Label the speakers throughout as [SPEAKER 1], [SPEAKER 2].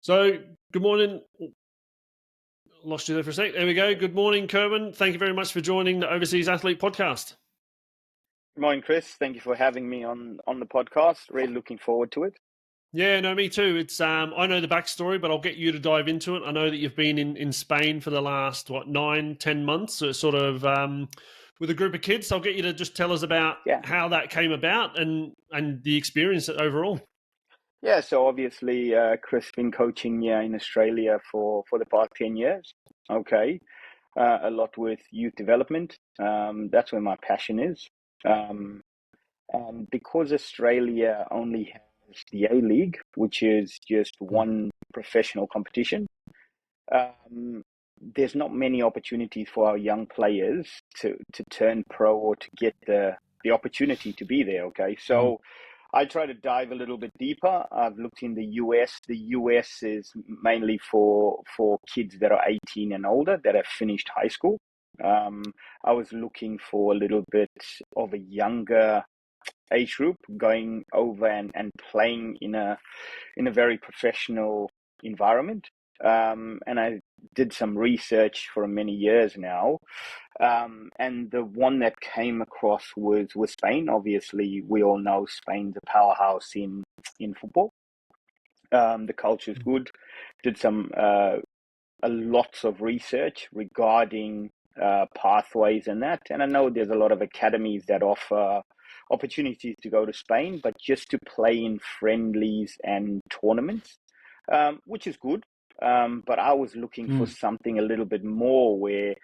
[SPEAKER 1] So, good morning. Lost you there for a sec. There we go. Good morning, Kerwin. Thank you very much for joining the Overseas Athlete Podcast.
[SPEAKER 2] Good morning, Chris. Thank you for having me on the podcast. Really looking forward to it.
[SPEAKER 1] Yeah, no, me too. It's I know the backstory, but I'll get you to dive into it. I know that you've been in Spain for the last 9-10 months, so sort of with a group of kids. So I'll get you to just tell us about how that came about and the experience overall.
[SPEAKER 2] Yeah, so obviously, Chris been coaching in Australia for the past 10 years. Okay, a lot with youth development. That's where my passion is. And because Australia only has the A-League, which is just one professional competition, there's not many opportunities for our young players to turn pro or to get the opportunity to be there. Okay, so I try to dive a little bit deeper. I've looked in the US. The US is mainly for kids that are 18 and older that have finished high school. I was looking for a little bit of a younger age group going over and playing in a very professional environment. And I did some research for many years now. And the one that came across was Spain. Obviously, we all know Spain's a powerhouse in football. The culture is good. Did some lots of research regarding pathways and that. And I know there's a lot of academies that offer opportunities to go to Spain, but just to play in friendlies and tournaments, which is good. But I was looking for something a little bit more where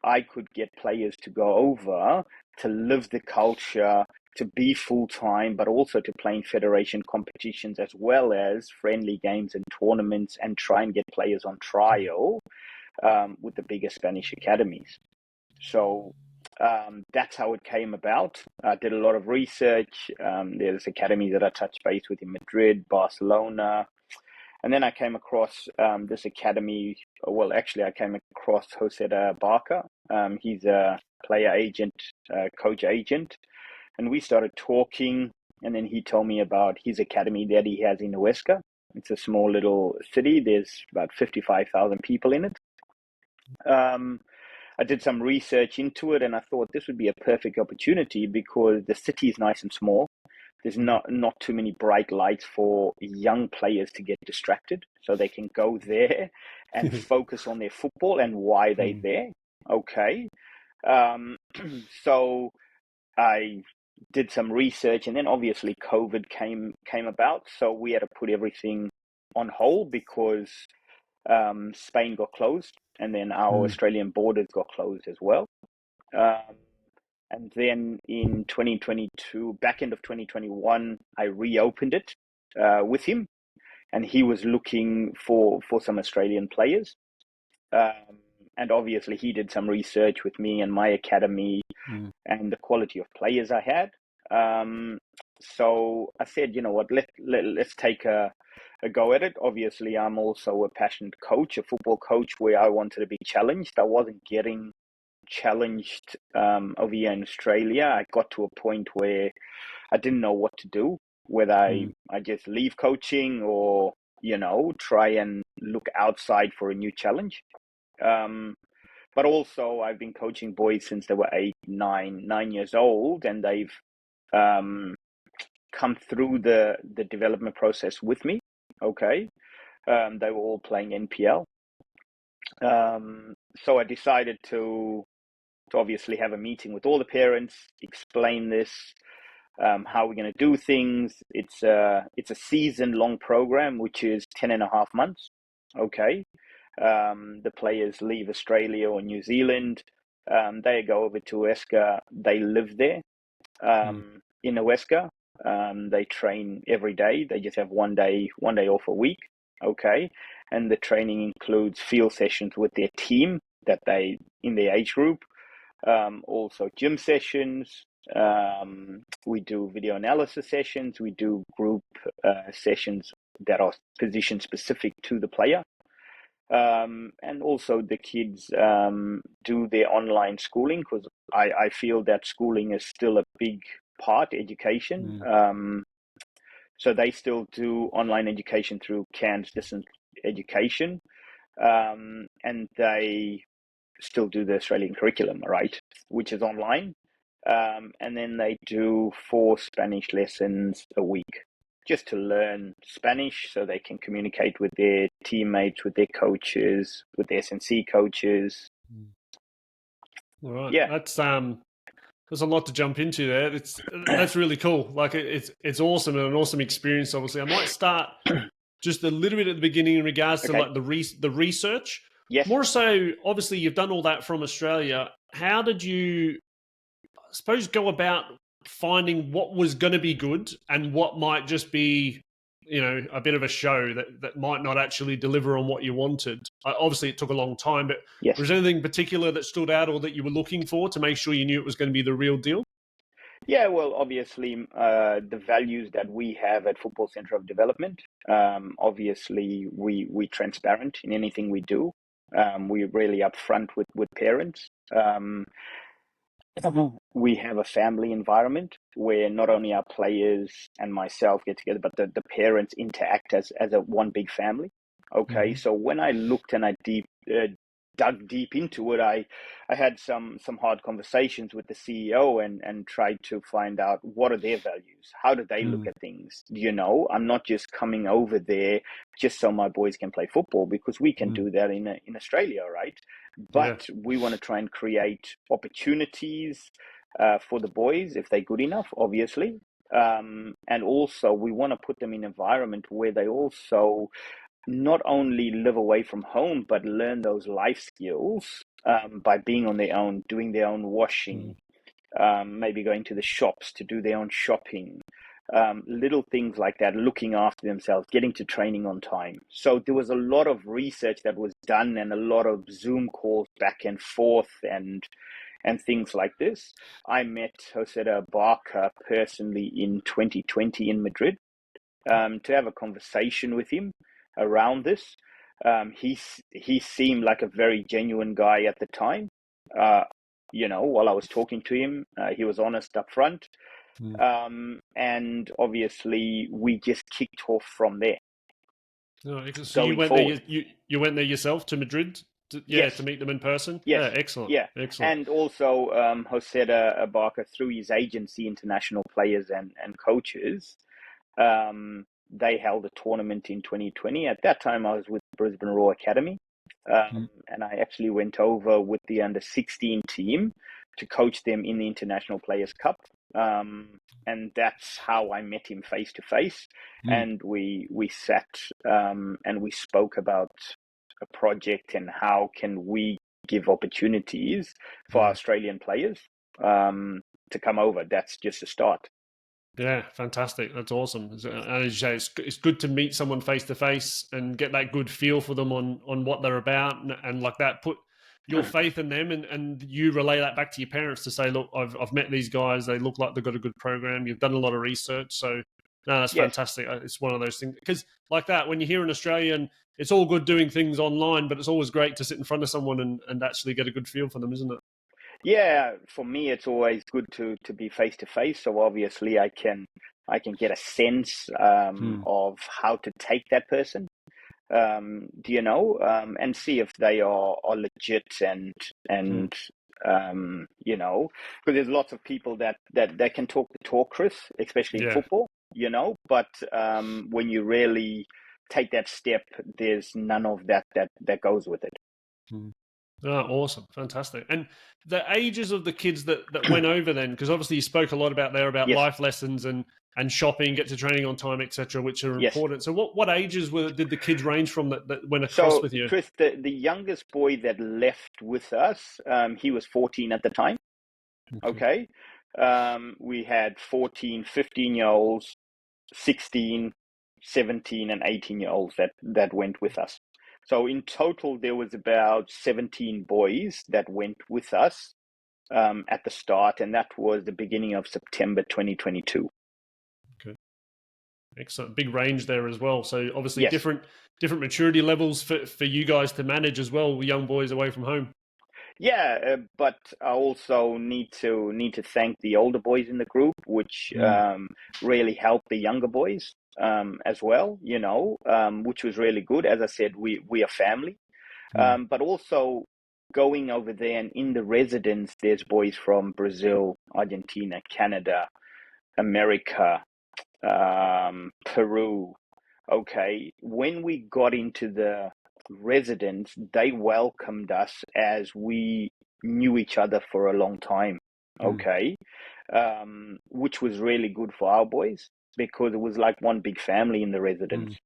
[SPEAKER 2] I could get players to go over to live the culture, to be full-time, but also to play in federation competitions as well as friendly games and tournaments and try and get players on trial with the bigger Spanish academies. So that's how it came about. I did a lot of research. There's academies that I touched base with in Madrid, Barcelona. And then I came across this academy. Well, actually, I came across Jose Barca. He's a player agent, coach agent. And we started talking. And then he told me about his academy that he has in Huesca. It's a small little city. There's about 55,000 people in it. I did some research into it, and I thought this would be a perfect opportunity because the city is nice and small. There's not too many bright lights for young players to get distracted, so they can go there and focus on their football and why they're there. Okay. So I did some research, and then obviously COVID came about, so we had to put everything on hold because Spain got closed, and then our Australian borders got closed as well. And then in 2022, back end of 2021, I reopened it with him, and he was looking for some Australian players. And obviously, he did some research with me and my academy and the quality of players I had. So I said, you know what, let's take a go at it. Obviously, I'm also a passionate coach, a football coach, where I wanted to be challenged. I wasn't getting challenged over here in Australia. I got to a point where I didn't know what to do, whether I just leave coaching or, try and look outside for a new challenge. But also I've been coaching boys since they were 9 years old, and they've come through the development process with me. Okay. They were all playing NPL. So I decided to obviously have a meeting with all the parents, explain this, how we're going to do things. It's a season-long program, which is 10.5 months. Okay. The players leave Australia or New Zealand. They go over to Huesca. They live there in Huesca. They train every day. They just have one day off a week. Okay. And the training includes field sessions with their team that they in their age group. Also gym sessions. We do video analysis sessions. We do group sessions that are position specific to the player. And also the kids do their online schooling, because I feel that schooling is still a big part, education. So they still do online education through Cairns distance education, and they still do the Australian curriculum, right, which is online. And then they do 4 Spanish lessons a week just to learn Spanish so they can communicate with their teammates, with their coaches, with the S&C coaches.
[SPEAKER 1] All right.
[SPEAKER 2] Yeah.
[SPEAKER 1] There's a lot to jump into there. That's really cool. Like it's awesome and an awesome experience. Obviously, I might start just a little bit at the beginning in regards to like the research.
[SPEAKER 2] Yes.
[SPEAKER 1] More so, obviously, you've done all that from Australia. How did you, I suppose, go about finding what was going to be good and what might just be, a bit of a show that might not actually deliver on what you wanted? Obviously, it took a long time, but
[SPEAKER 2] Yes.
[SPEAKER 1] was there anything particular that stood out or that you were looking for to make sure you knew it was going to be the real deal?
[SPEAKER 2] Yeah, well, obviously, the values that we have at Football Centre of Development, obviously, we're transparent in anything we do. We're really upfront with parents. We have a family environment where not only our players and myself get together, but the parents interact as a one big family. Okay, so when I looked and I dug deep into it, I had some hard conversations with the CEO and tried to find out what are their values, how do they look at things. I'm not just coming over there just so my boys can play football, because we can do that in Australia, right? But we want to try and create opportunities for the boys if they're good enough, obviously. And also we want to put them in an environment where they also not only live away from home, but learn those life skills by being on their own, doing their own washing, maybe going to the shops to do their own shopping, little things like that, looking after themselves, getting to training on time. So there was a lot of research that was done and a lot of Zoom calls back and forth and things like this. I met Jose Barca personally in 2020 in Madrid to have a conversation with him around this. He seemed like a very genuine guy at the time. While I was talking to him, he was honest up front. And obviously we just kicked off from there.
[SPEAKER 1] So you went there. You went there yourself to Madrid. To meet them in person.
[SPEAKER 2] Yes.
[SPEAKER 1] Yeah, excellent.
[SPEAKER 2] Yeah,
[SPEAKER 1] excellent.
[SPEAKER 2] And also Jose Barca, through his agency, International Players and Coaches, they held a tournament in 2020. At that time, I was with Brisbane Roar Academy, and I actually went over with the under-16 team to coach them in the International Players Cup. And that's how I met him face to face. And we sat and we spoke about a project and how can we give opportunities for Australian players to come over. That's just a start.
[SPEAKER 1] Yeah, fantastic. That's awesome. And as you say, it's good to meet someone face to face and get that good feel for them on what they're about, and like that, put your faith in them, and you relay that back to your parents to say, look, I've met these guys. They look like they've got a good program. You've done a lot of research. So no, that's fantastic. It's one of those things, because like that, when you're here in Australia, and it's all good doing things online, but it's always great to sit in front of someone and actually get a good feel for them, isn't it?
[SPEAKER 2] Yeah, for me, it's always good to be face to face. So obviously, I can get a sense of how to take that person, and see if they are legit and because there's lots of people that can talk the talk, Chris, especially in football, but when you really take that step, there's none of that goes with it.
[SPEAKER 1] Oh, awesome. Fantastic. And the ages of the kids that went over then, because obviously you spoke a lot about life lessons and shopping, get to training on time, etc., which are important. So what ages did the kids range from that went across with you?
[SPEAKER 2] Chris, the youngest boy that left with us, he was 14 at the time. Okay. We had 14, 15-year-olds, 16, 17, and 18-year-olds that went with us. So in total, there was about 17 boys that went with us at the start, and that was the beginning of September 2022.
[SPEAKER 1] Okay, excellent. Big range there as well. So obviously different maturity levels for you guys to manage as well, with young boys away from home.
[SPEAKER 2] Yeah, but I also need to thank the older boys in the group, which really helped the younger boys. as well, which was really good. As I said, we are family. But also going over there and in the residence, there's boys from Brazil, Argentina, Canada, America, Peru. Okay, when we got into the residence, they welcomed us as we knew each other for a long time. Okay, which was really good for our boys because it was like one big family in the residence.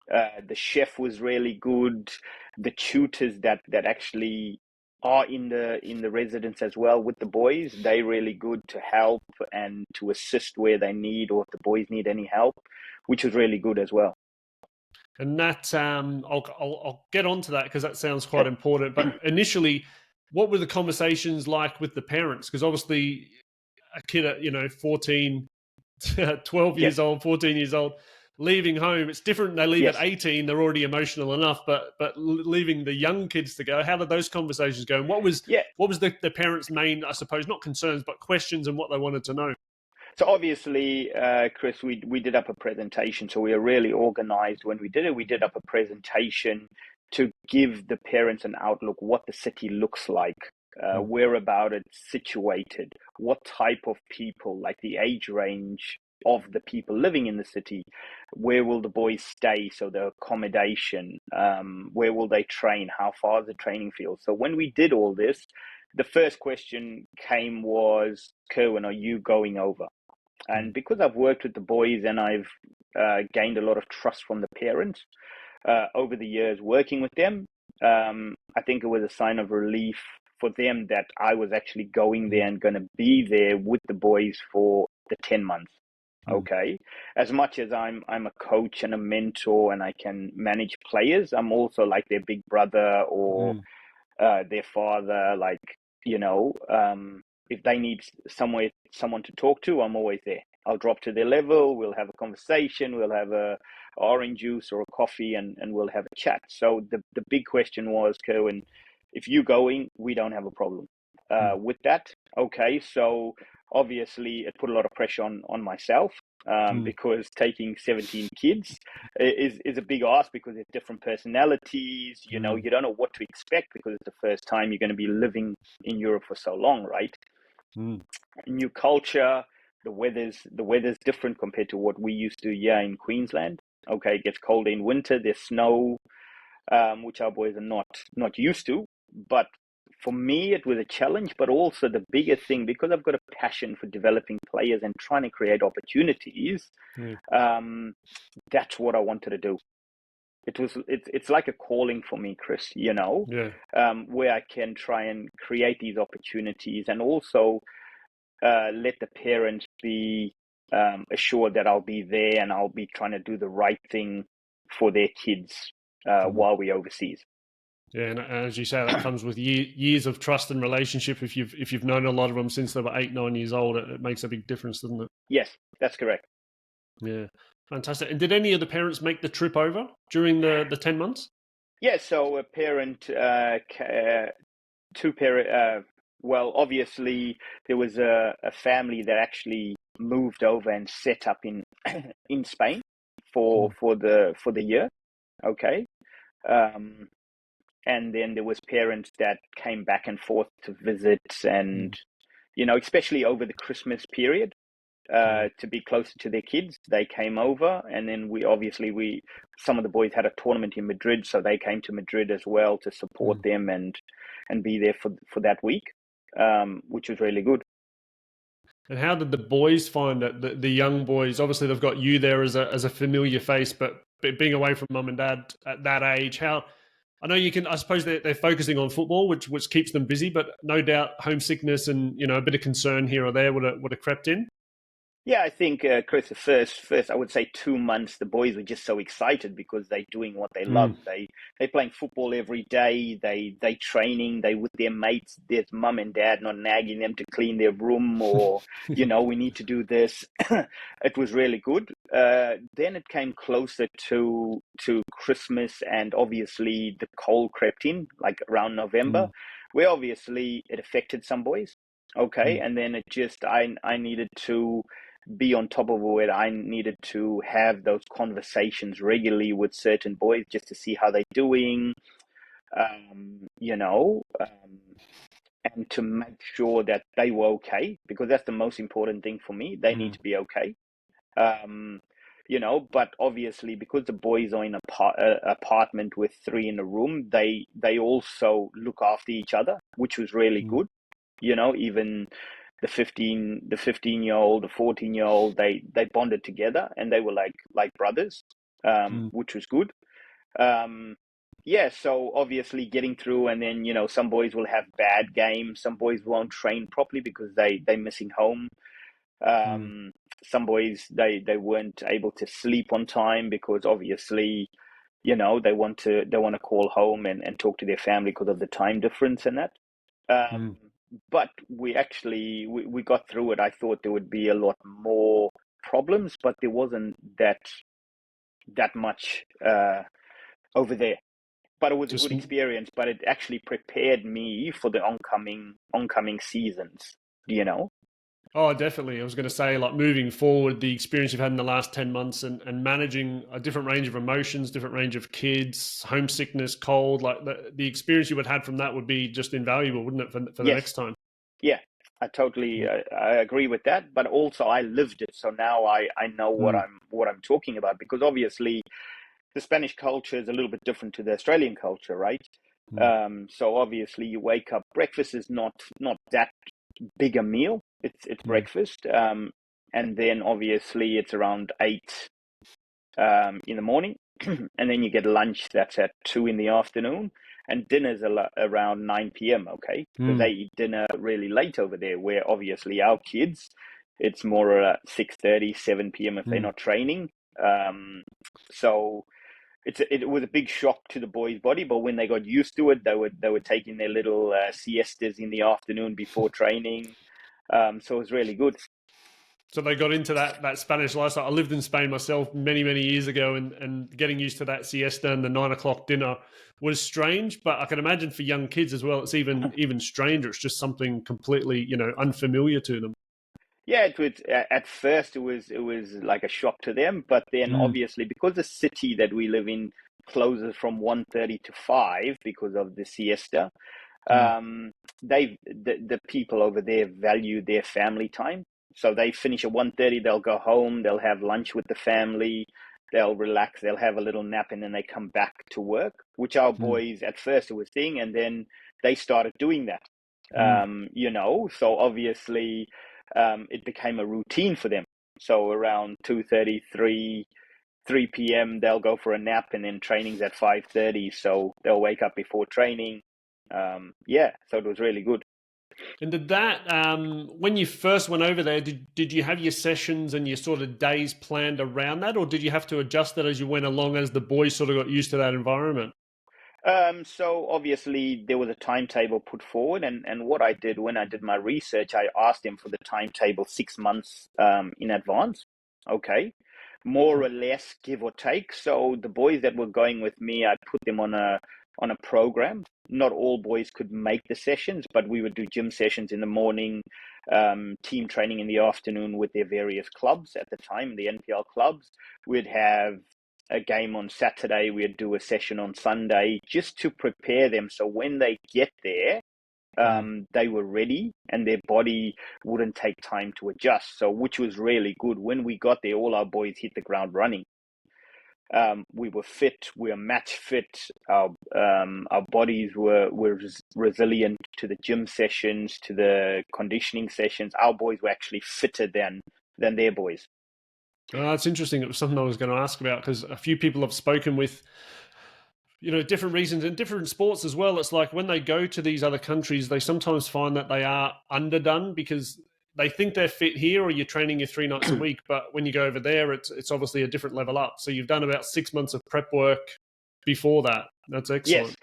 [SPEAKER 2] The chef was really good. The tutors that actually are in the residence as well with the boys, they really good to help and to assist where they need or if the boys need any help, which was really good as well.
[SPEAKER 1] And that I'll get onto that because that sounds quite
[SPEAKER 2] Okay.
[SPEAKER 1] important. But initially, what were the conversations like with the parents? Because obviously, a kid at 14, 12
[SPEAKER 2] Yes.
[SPEAKER 1] years old, 14 years old, leaving home, it's different. They leave
[SPEAKER 2] Yes.
[SPEAKER 1] at 18; they're already emotional enough. But leaving the young kids to go, how did those conversations go? And what was
[SPEAKER 2] Yeah.
[SPEAKER 1] the parents' main, I suppose, not concerns, but questions and what they wanted to know?
[SPEAKER 2] So obviously, Chris, we did up a presentation. So we are really organized when we did it. We did up a presentation to give the parents an outlook what the city looks like, where about it's situated, what type of people, like the age range of the people living in the city, where will the boys stay, so the accommodation, where will they train, how far is the training field. So when we did all this, the first question came was, Kerwin, are you going over? And because I've worked with the boys and I've gained a lot of trust from the parents over the years working with them, I think it was a sign of relief for them that I was actually going there and going to be there with the boys for the 10 months. Okay. As much as I'm a coach and a mentor and I can manage players, I'm also like their big brother or their father, like, if they need someone to talk to, I'm always there. I'll drop to their level. We'll have a conversation. We'll have a orange juice or a coffee, and we'll have a chat. So the big question was, Kerwin, if you're going, we don't have a problem with that. Okay, so obviously it put a lot of pressure on myself because taking 17 kids is a big ask because there's different personalities. You don't know what to expect because it's the first time you're going to be living in Europe for so long, right? New culture, the weather's different compared to what we used to here in Queensland. Okay, it gets cold in winter, there's snow, which our boys are not used to. But for me, it was a challenge, but also the bigger thing, because I've got a passion for developing players and trying to create opportunities, that's what I wanted to do. It's like a calling for me, Chris, where I can try and create these opportunities and also let the parents be assured that I'll be there and I'll be trying to do the right thing for their kids while we're overseas.
[SPEAKER 1] Yeah, and as you say, that comes with years of trust and relationship. If you've known a lot of them since they were 8, 9 years old, it makes a big difference, doesn't it?
[SPEAKER 2] Yes, that's correct.
[SPEAKER 1] Yeah, fantastic. And did any of the parents make the trip over during the 10 months?
[SPEAKER 2] Yeah, so a parent, two parent. Well, obviously there was a family that actually moved over and set up in in Spain for the year. Okay. And then there was parents that came back and forth to visit and especially over the Christmas period to be closer to their kids, they came over. And then we some of the boys had a tournament in Madrid, so they came to Madrid as well to support them and be there for that week, which was really good.
[SPEAKER 1] And how did the boys find it? The young boys, obviously they've got you there as a familiar face, but being away from mum and dad at that age, how I know you can. I suppose they're focusing on football, which keeps them busy, but no doubt homesickness and a bit of concern here or there would have crept in.
[SPEAKER 2] Yeah, I think, Chris, the first I would say 2 months, the boys were just so excited because they're doing what they love. They playing football every day. They training. They with their mates. There's mum and dad not nagging them to clean their room or we need to do this. It was really good. Then it came closer to Christmas, and obviously the cold crept in, like around November, where obviously it affected some boys. Okay, and then it just I needed to be on top of it. I needed to have those conversations regularly with certain boys just to see how they're doing, you know, and to make sure that they were okay, because that's the most important thing for me. They need to be okay. You know, but obviously because the boys are in a apartment with three in a room, they also look after each other, which was really good. You know, even the 15-year-old, the 14-year-old, they bonded together and they were like brothers, which was good. Yeah, so obviously getting through, and then, you know, some boys will have bad games, some boys won't train properly because they're missing home. Some boys, they weren't able to sleep on time because obviously, you know, they want to call home and talk to their family because of the time difference and that. But we actually we got through it. I thought there would be a lot more problems, but there wasn't that much over there. But it was a good experience. But it actually prepared me for the oncoming seasons. You know.
[SPEAKER 1] Oh, definitely. I was going to say, like, moving forward, the experience you've had in the last 10 months and managing a different range of emotions, different range of kids, homesickness, cold, like the experience you would have had from that would be just invaluable, wouldn't it, for the next time?
[SPEAKER 2] Yeah, I totally I agree with that. But also I lived it. So now I know what I'm talking about, because obviously the Spanish culture is a little bit different to the Australian culture, right? So obviously you wake up, breakfast is not that big a meal. It's breakfast, and then obviously it's around 8 in the morning, and then you get lunch that's at 2 in the afternoon, and dinner's around 9 p.m. Okay, because they eat dinner really late over there. Where obviously our kids, it's more 6:30, 7 p.m. if they're not training. So it was a big shock to the boys' body, but when they got used to it, they were taking their little siestas in the afternoon before training. So it was really good.
[SPEAKER 1] So they got into that Spanish lifestyle. I lived in Spain myself many, many years ago, and getting used to that siesta and the 9 o'clock dinner was strange. But I can imagine for young kids as well, it's even stranger. It's just something completely, you know, unfamiliar to them.
[SPEAKER 2] Yeah, it was at first it was like a shock to them, but then obviously because the city that we live in closes from 1:30 to 5 because of the siesta, the people over there value their family time. So they finish at 1:30, they'll go home, they'll have lunch with the family, they'll relax, they'll have a little nap, and then they come back to work, which our boys at first were seeing, and then they started doing that. You know, so obviously it became a routine for them. So around 2:30, 3 p.m. they'll go for a nap, and then training's at 5:30, so they'll wake up before training. Yeah, so it was really good.
[SPEAKER 1] And did that, when you first went over there, did you have your sessions and your sort of days planned around that, or did you have to adjust that as you went along as the boys sort of got used to that environment?
[SPEAKER 2] So obviously there was a timetable put forward, and what I did when I did my research, I asked them for the timetable 6 months in advance. Okay, more or less, give or take. So the boys that were going with me, I put them on a program. Not all boys could make the sessions, but we would do gym sessions in the morning, team training in the afternoon with their various clubs at the time, the NPL clubs. We'd have a game on Saturday, we'd do a session on Sunday, just to prepare them so when they get there, they were ready and their body wouldn't take time to adjust. So, which was really good. When we got there, all our boys hit the ground running. We were fit, we were match fit. Our bodies were resilient to the gym sessions, to the conditioning sessions. Our boys were actually fitter than their boys.
[SPEAKER 1] That's interesting. It was something I was going to ask about, because a few people I've spoken with, you know, different reasons in different sports as well. It's like when they go to these other countries, they sometimes find that they are underdone because they think they're fit here, or you're training you 3 nights a week. But when you go over there, it's obviously a different level up. So you've done about 6 months of prep work before that. That's excellent.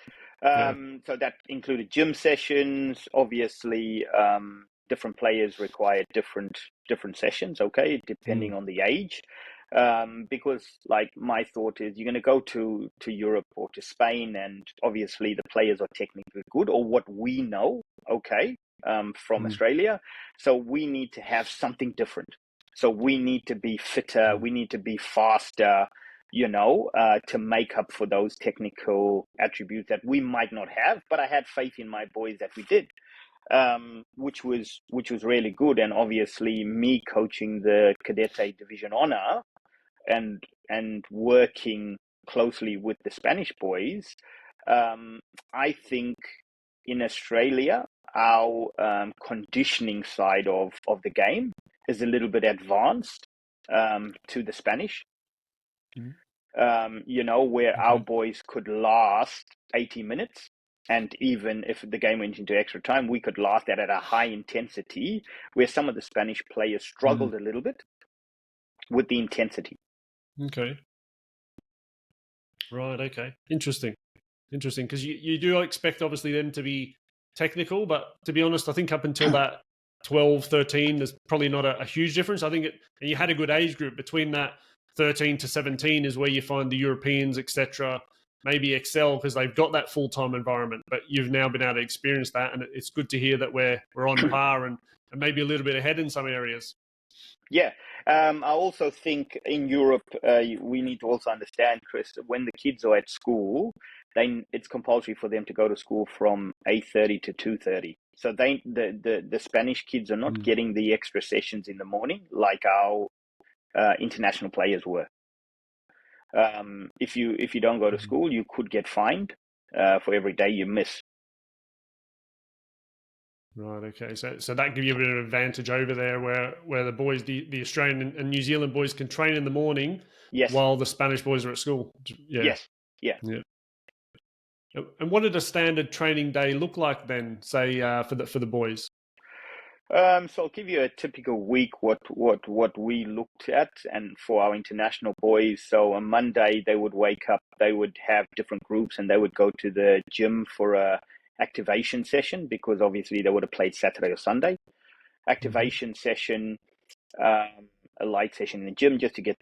[SPEAKER 2] Yes. So that included gym sessions. Obviously, different players require different sessions. Okay, depending on the age. Because like my thought is, you're going to go to Europe or to Spain, and obviously the players are technically good, or what we know. Okay, from Australia, so we need to have something different. So we need to be fitter, we need to be faster, to make up for those technical attributes that we might not have. But I had faith in my boys that we did, which was really good. And obviously, me coaching the Cadete Division Honor and working closely with the Spanish boys, I think in Australia, our conditioning side of the game is a little bit advanced to the Spanish. Where our boys could last 80 minutes. And even if the game went into extra time, we could last that at a high intensity, where some of the Spanish players struggled a little bit with the intensity.
[SPEAKER 1] Okay. Right, okay. Interesting. Because you do expect, obviously, them to be technical, but to be honest, I think up until that 12, 13, there's probably not a huge difference. I think and you had a good age group between that 13 to 17 is where you find the Europeans, etc., maybe excel because they've got that full-time environment, but you've now been able to experience that, and it's good to hear that we're on par and maybe a little bit ahead in some areas.
[SPEAKER 2] Yeah. I also think in Europe, we need to also understand, Chris, when the kids are at school, it's compulsory for them to go to school from 8:30 to 2:30. So the Spanish kids are not getting the extra sessions in the morning like our international players were. If you don't go to school, you could get fined for every day you miss.
[SPEAKER 1] Right. Okay. So that gives you a bit of advantage over there, where the boys, the Australian and New Zealand boys, can train in the morning,
[SPEAKER 2] yes,
[SPEAKER 1] while the Spanish boys are at school. Yeah.
[SPEAKER 2] Yes. Yeah.
[SPEAKER 1] And what did a standard training day look like then? Say for the boys.
[SPEAKER 2] So I'll give you a typical week. What we looked at, and for our international boys. So on Monday they would wake up. They would have different groups, and they would go to the gym for a activation session, because obviously they would have played Saturday or Sunday. Activation session, a light session in the gym just to get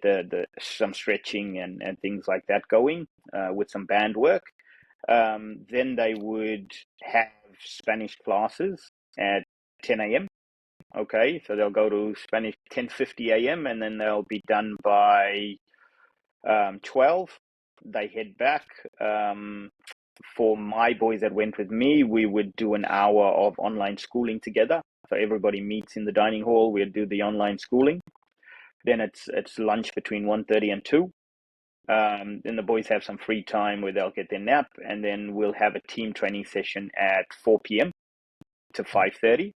[SPEAKER 2] some stretching and things like that going, with some band work. Then they would have Spanish classes at 10 a.m. Okay, so they'll go to Spanish 10:50 a.m. and then they'll be done by 12. They head back. For my boys that went with me, we would do an hour of online schooling together. So everybody meets in the dining hall. We'd do the online schooling. Then it's lunch between 1:30 and 2. Then the boys have some free time where they'll get their nap, and then we'll have a team training session at 4 p.m. to 5:30.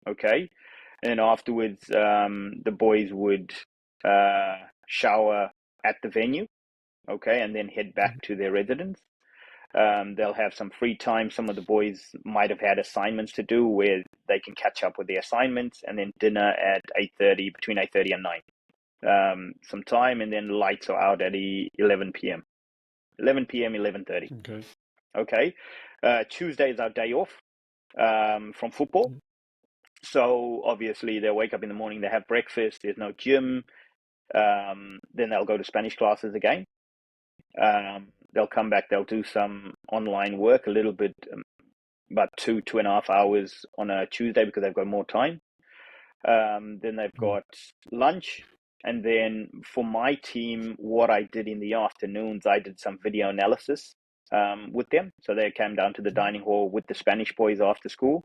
[SPEAKER 2] Okay, and then afterwards, the boys would shower at the venue. Okay, and then head back to their residence. They'll have some free time. Some of the boys might have had assignments to do where they can catch up with the assignments, and then dinner at 8:30, between 8:30 and 9. Some time, and then lights are out at 11 p.m. 11 p.m., 11:30. Okay. Tuesday is our day off from football. So obviously they wake up in the morning, they have breakfast, there's no gym. Then they'll go to Spanish classes again. They'll come back, they'll do some online work, a little bit, about 2.5 hours on a Tuesday because they've got more time. Then they've got lunch. And then for my team, what I did in the afternoons, I did some video analysis with them. So they came down to the dining hall with the Spanish boys after school,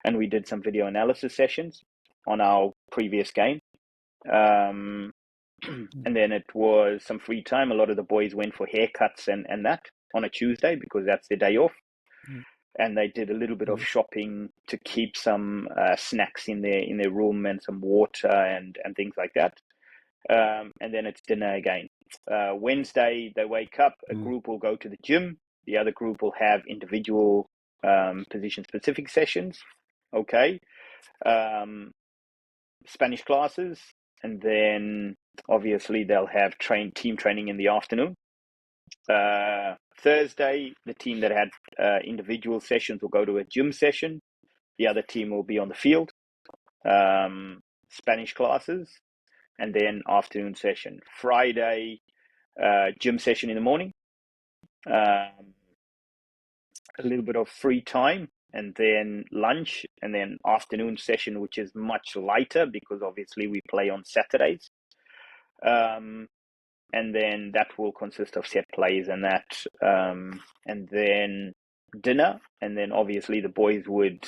[SPEAKER 2] and we did some video analysis sessions on our previous game. And then it was some free time. A lot of the boys went for haircuts and that on a Tuesday because that's their day off. And they did a little bit of shopping to keep some snacks in their room and some water and things like that. And then it's dinner again. Wednesday, they wake up, a group will go to the gym. The other group will have individual position-specific sessions. Okay. Spanish classes. And then, obviously, they'll have team training in the afternoon. Thursday, the team that had individual sessions will go to a gym session. The other team will be on the field. Spanish classes. And then afternoon session. Friday, gym session in the morning. A little bit of free time and then lunch, and then afternoon session, which is much lighter because obviously we play on Saturdays. And then that will consist of set plays and that, and then dinner, and then obviously the boys would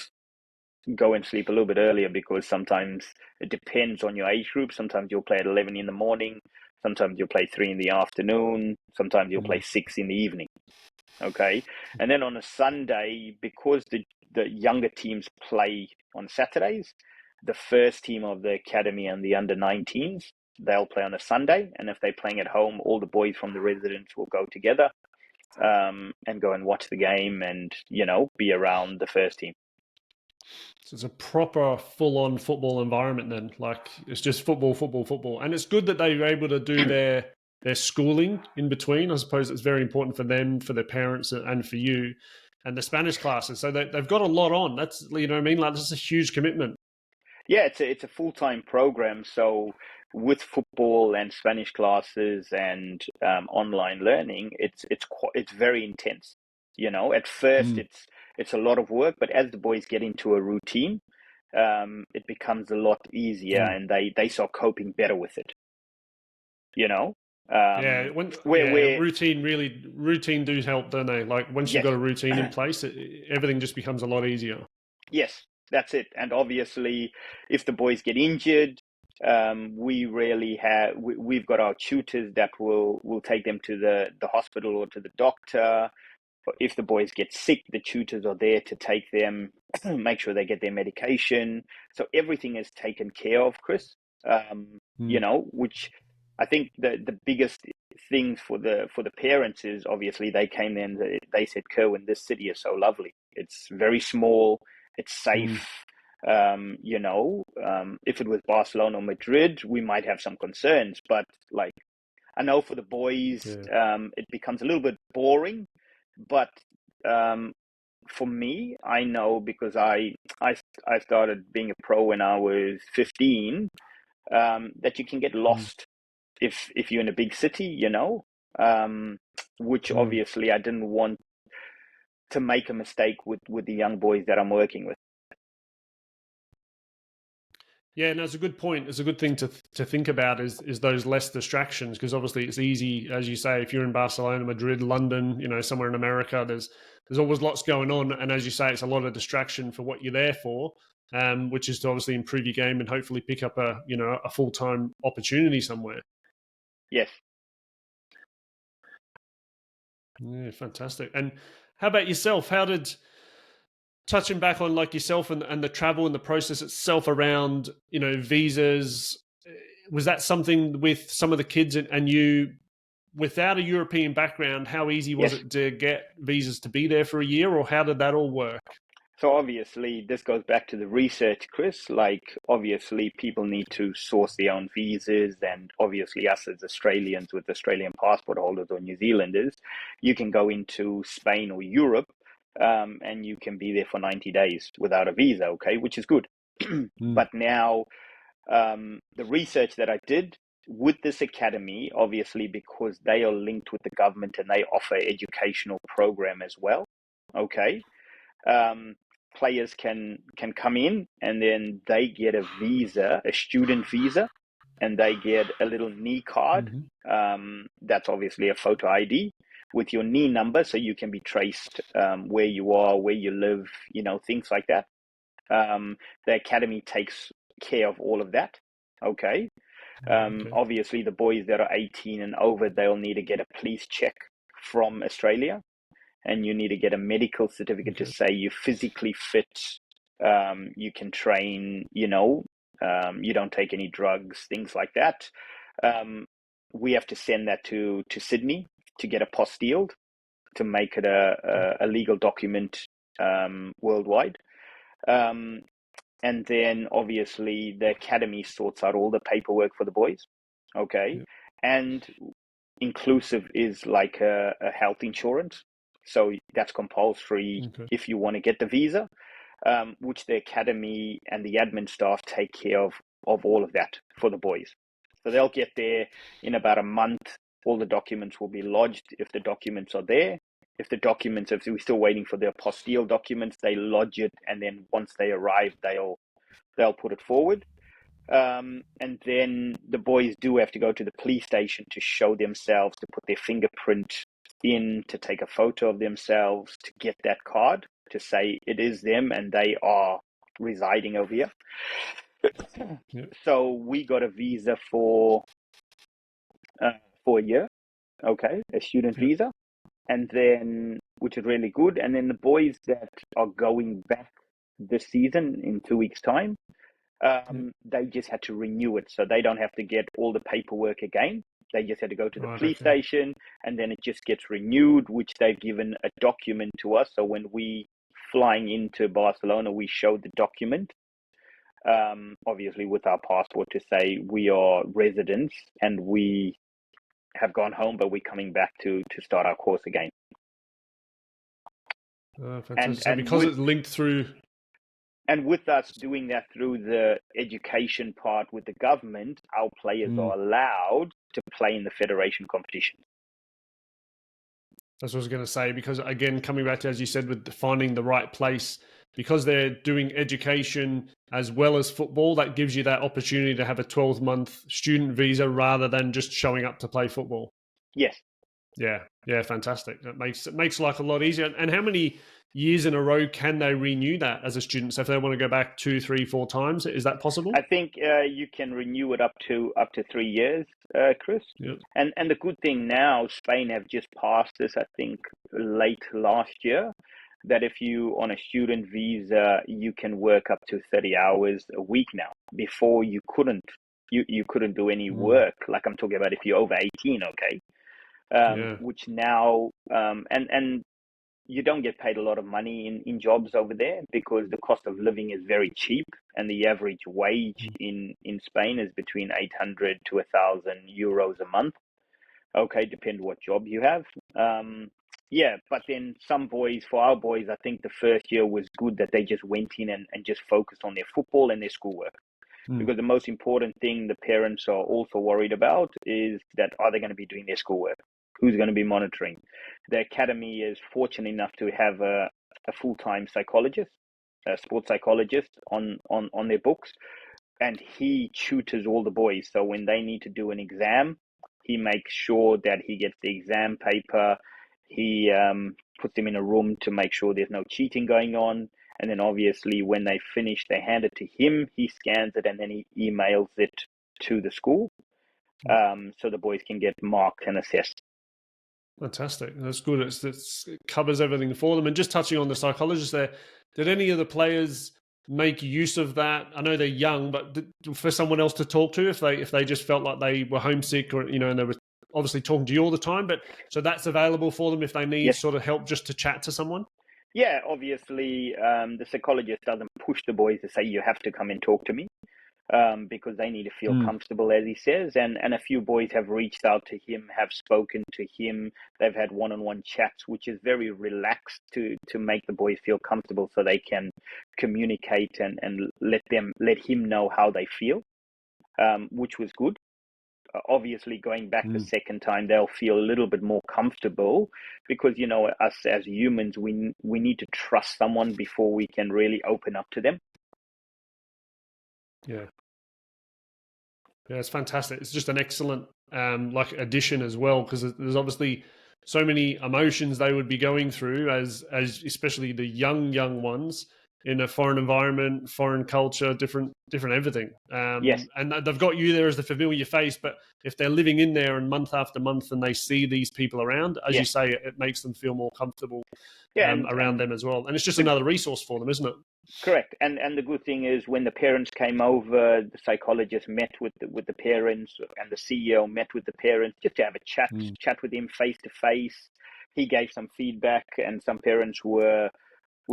[SPEAKER 2] go and sleep a little bit earlier because sometimes it depends on your age group. Sometimes you'll play at 11 in the morning, sometimes you'll play 3 in the afternoon, sometimes you'll play 6 in the evening. Okay, and then on a Sunday, because the younger teams play on Saturdays, the first team of the academy and the under-19s, they'll play on a Sunday, and if they're playing at home, all the boys from the residents will go together, and go and watch the game and, be around the first team.
[SPEAKER 1] So it's a proper full-on football environment then. Like, it's just football, football, football. And it's good that they're able to do their schooling in between. I suppose it's very important for them, for their parents, and for you, and the Spanish classes. So they've got a lot on. That's, you know what I mean? Like, that's a huge commitment.
[SPEAKER 2] Yeah, it's a full-time program. So with football and Spanish classes and online learning, it's very intense. At first it's a lot of work, but as the boys get into a routine, it becomes a lot easier, and they start coping better with it.
[SPEAKER 1] Yeah, routine do help, don't they? Like, once you've got a routine in place, everything just becomes a lot easier.
[SPEAKER 2] Yes, that's it. And obviously, if the boys get injured, we've got our tutors that will take them to the hospital or to the doctor. If the boys get sick, the tutors are there to take them, make sure they get their medication. So everything is taken care of, Chris. Which I think the biggest things for the parents is obviously they came in, they said, Kerwin, this city is so lovely. It's very small, it's safe. If it was Barcelona or Madrid, we might have some concerns, but like, I know for the boys, it becomes a little bit boring, but for me, I know because I started being a pro when I was 15, that you can get lost if you're in a big city, which obviously I didn't want to make a mistake with the young boys that I'm working with.
[SPEAKER 1] Yeah, no, it's a good point. It's a good thing to think about is those less distractions, because obviously it's easy, as you say, if you're in Barcelona, Madrid, London, somewhere in America, there's always lots going on, and as you say, it's a lot of distraction for what you're there for, which is to obviously improve your game and hopefully pick up a full-time opportunity somewhere.
[SPEAKER 2] Yes.
[SPEAKER 1] Yeah, fantastic. And how about yourself? How did, touching back on like yourself and the travel and the process itself around, visas, was that something with some of the kids and you, without a European background, how easy was it to get visas to be there for a year, or how did that all work?
[SPEAKER 2] So obviously this goes back to the research, Chris. Like, obviously people need to source their own visas, and obviously us as Australians with Australian passport holders or New Zealanders, you can go into Spain or Europe, and you can be there for 90 days without a visa, okay, which is good. But now, the research that I did with this academy, obviously because they are linked with the government and they offer educational program as well, okay, players can come in and then they get a visa, a student visa, and they get a little knee card. That's obviously a photo ID with your knee number, so you can be traced, where you are, where you live, things like that. The academy takes care of all of that. Okay. Obviously, the boys that are 18 and over, they'll need to get a police check from Australia, and you need to get a medical certificate to say you're physically fit, you can train, you don't take any drugs, things like that. We have to send that to Sydney to get apostilled to make it a legal document, worldwide. And then obviously the academy sorts out all the paperwork for the boys. Okay. And inclusive is like a health insurance. So that's compulsory if you want to get the visa, which the academy and the admin staff take care of all of that for the boys. So they'll get there in about a month. All the documents will be lodged if the documents are there. if the documents, if we're still waiting for the apostille documents, they lodge it, and then once they arrive, they'll put it forward. And then the boys do have to go to the police station to show themselves, to put their fingerprint in, to take a photo of themselves, to get that card, to say it is them and they are residing over here.
[SPEAKER 1] Yeah.
[SPEAKER 2] So we got a visa for a year, okay, a student visa, and then, which is really good. And then the boys that are going back this season in 2 weeks' time, they just had to renew it, so they don't have to get all the paperwork again. They just had to go to the police station, and then it just gets renewed, which they've given a document to us. So when we flying into Barcelona, we show the document, obviously with our passport, to say we are residents and we have gone home, but we're coming back to start our course again.
[SPEAKER 1] Fantastic. So because it's linked through...
[SPEAKER 2] And with us doing that through the education part with the government, our players are allowed to play in the federation competition.
[SPEAKER 1] That's what I was going to say, because again, coming back to, as you said, with finding the right place, because they're doing education as well as football, that gives you that opportunity to have a 12-month student visa rather than just showing up to play football.
[SPEAKER 2] Yes.
[SPEAKER 1] Yeah, fantastic. That makes life a lot easier. And how many years in a row can they renew that as a student? So if they want to go back 2, 3, 4 times, is that possible?
[SPEAKER 2] I think you can renew it up to 3 years, Chris.
[SPEAKER 1] Yep.
[SPEAKER 2] And the good thing now, Spain have just passed this, I think, late last year, that if you on a student visa, you can work up to 30 hours a week now. Before you couldn't do any work. Like I'm talking about if you're over 18, okay. Which now, and you don't get paid a lot of money in jobs over there, because the cost of living is very cheap, and the average wage in Spain is between 800 to 1,000 euros a month. Okay, depend what job you have. But then for our boys, I think the first year was good that they just went in and just focused on their football and their schoolwork. Because the most important thing the parents are also worried about is that, are they going to be doing their schoolwork? Who's going to be monitoring? The academy is fortunate enough to have a full-time psychologist, a sports psychologist on their books, and he tutors all the boys. So when they need to do an exam, he makes sure that he gets the exam paper. He puts them in a room to make sure there's no cheating going on. And then obviously when they finish, they hand it to him. He scans it and then he emails it to the school, so the boys can get marked and assessed.
[SPEAKER 1] Fantastic. That's good. It covers everything for them. And just touching on the psychologist there, did any of the players make use of that? I know they're young, but for someone else to talk to if they just felt like they were homesick, or and they were obviously talking to you all the time, but so that's available for them if they need sort of help just to chat to someone?
[SPEAKER 2] Yeah, obviously the psychologist doesn't push the boys to say you have to come and talk to me, because they need to feel comfortable, as he says. And a few boys have reached out to him, have spoken to him. They've had one-on-one chats, which is very relaxed to make the boys feel comfortable, so they can communicate and let him know how they feel, which was good. Obviously, going back the second time, they'll feel a little bit more comfortable, because us as humans, we need to trust someone before we can really open up to them.
[SPEAKER 1] Yeah, it's fantastic. It's just an excellent addition as well, because there's obviously so many emotions they would be going through as especially the young ones in a foreign environment, foreign culture, different everything.
[SPEAKER 2] Yes.
[SPEAKER 1] And they've got you there as the familiar face, but if they're living in there and month after month and they see these people around, as you say, it makes them feel more comfortable around them as well. And it's just another resource for them, isn't it?
[SPEAKER 2] Correct. And the good thing is, when the parents came over, the psychologist met with the parents, and the CEO met with the parents just to have a chat with him face to face. He gave some feedback, and some parents were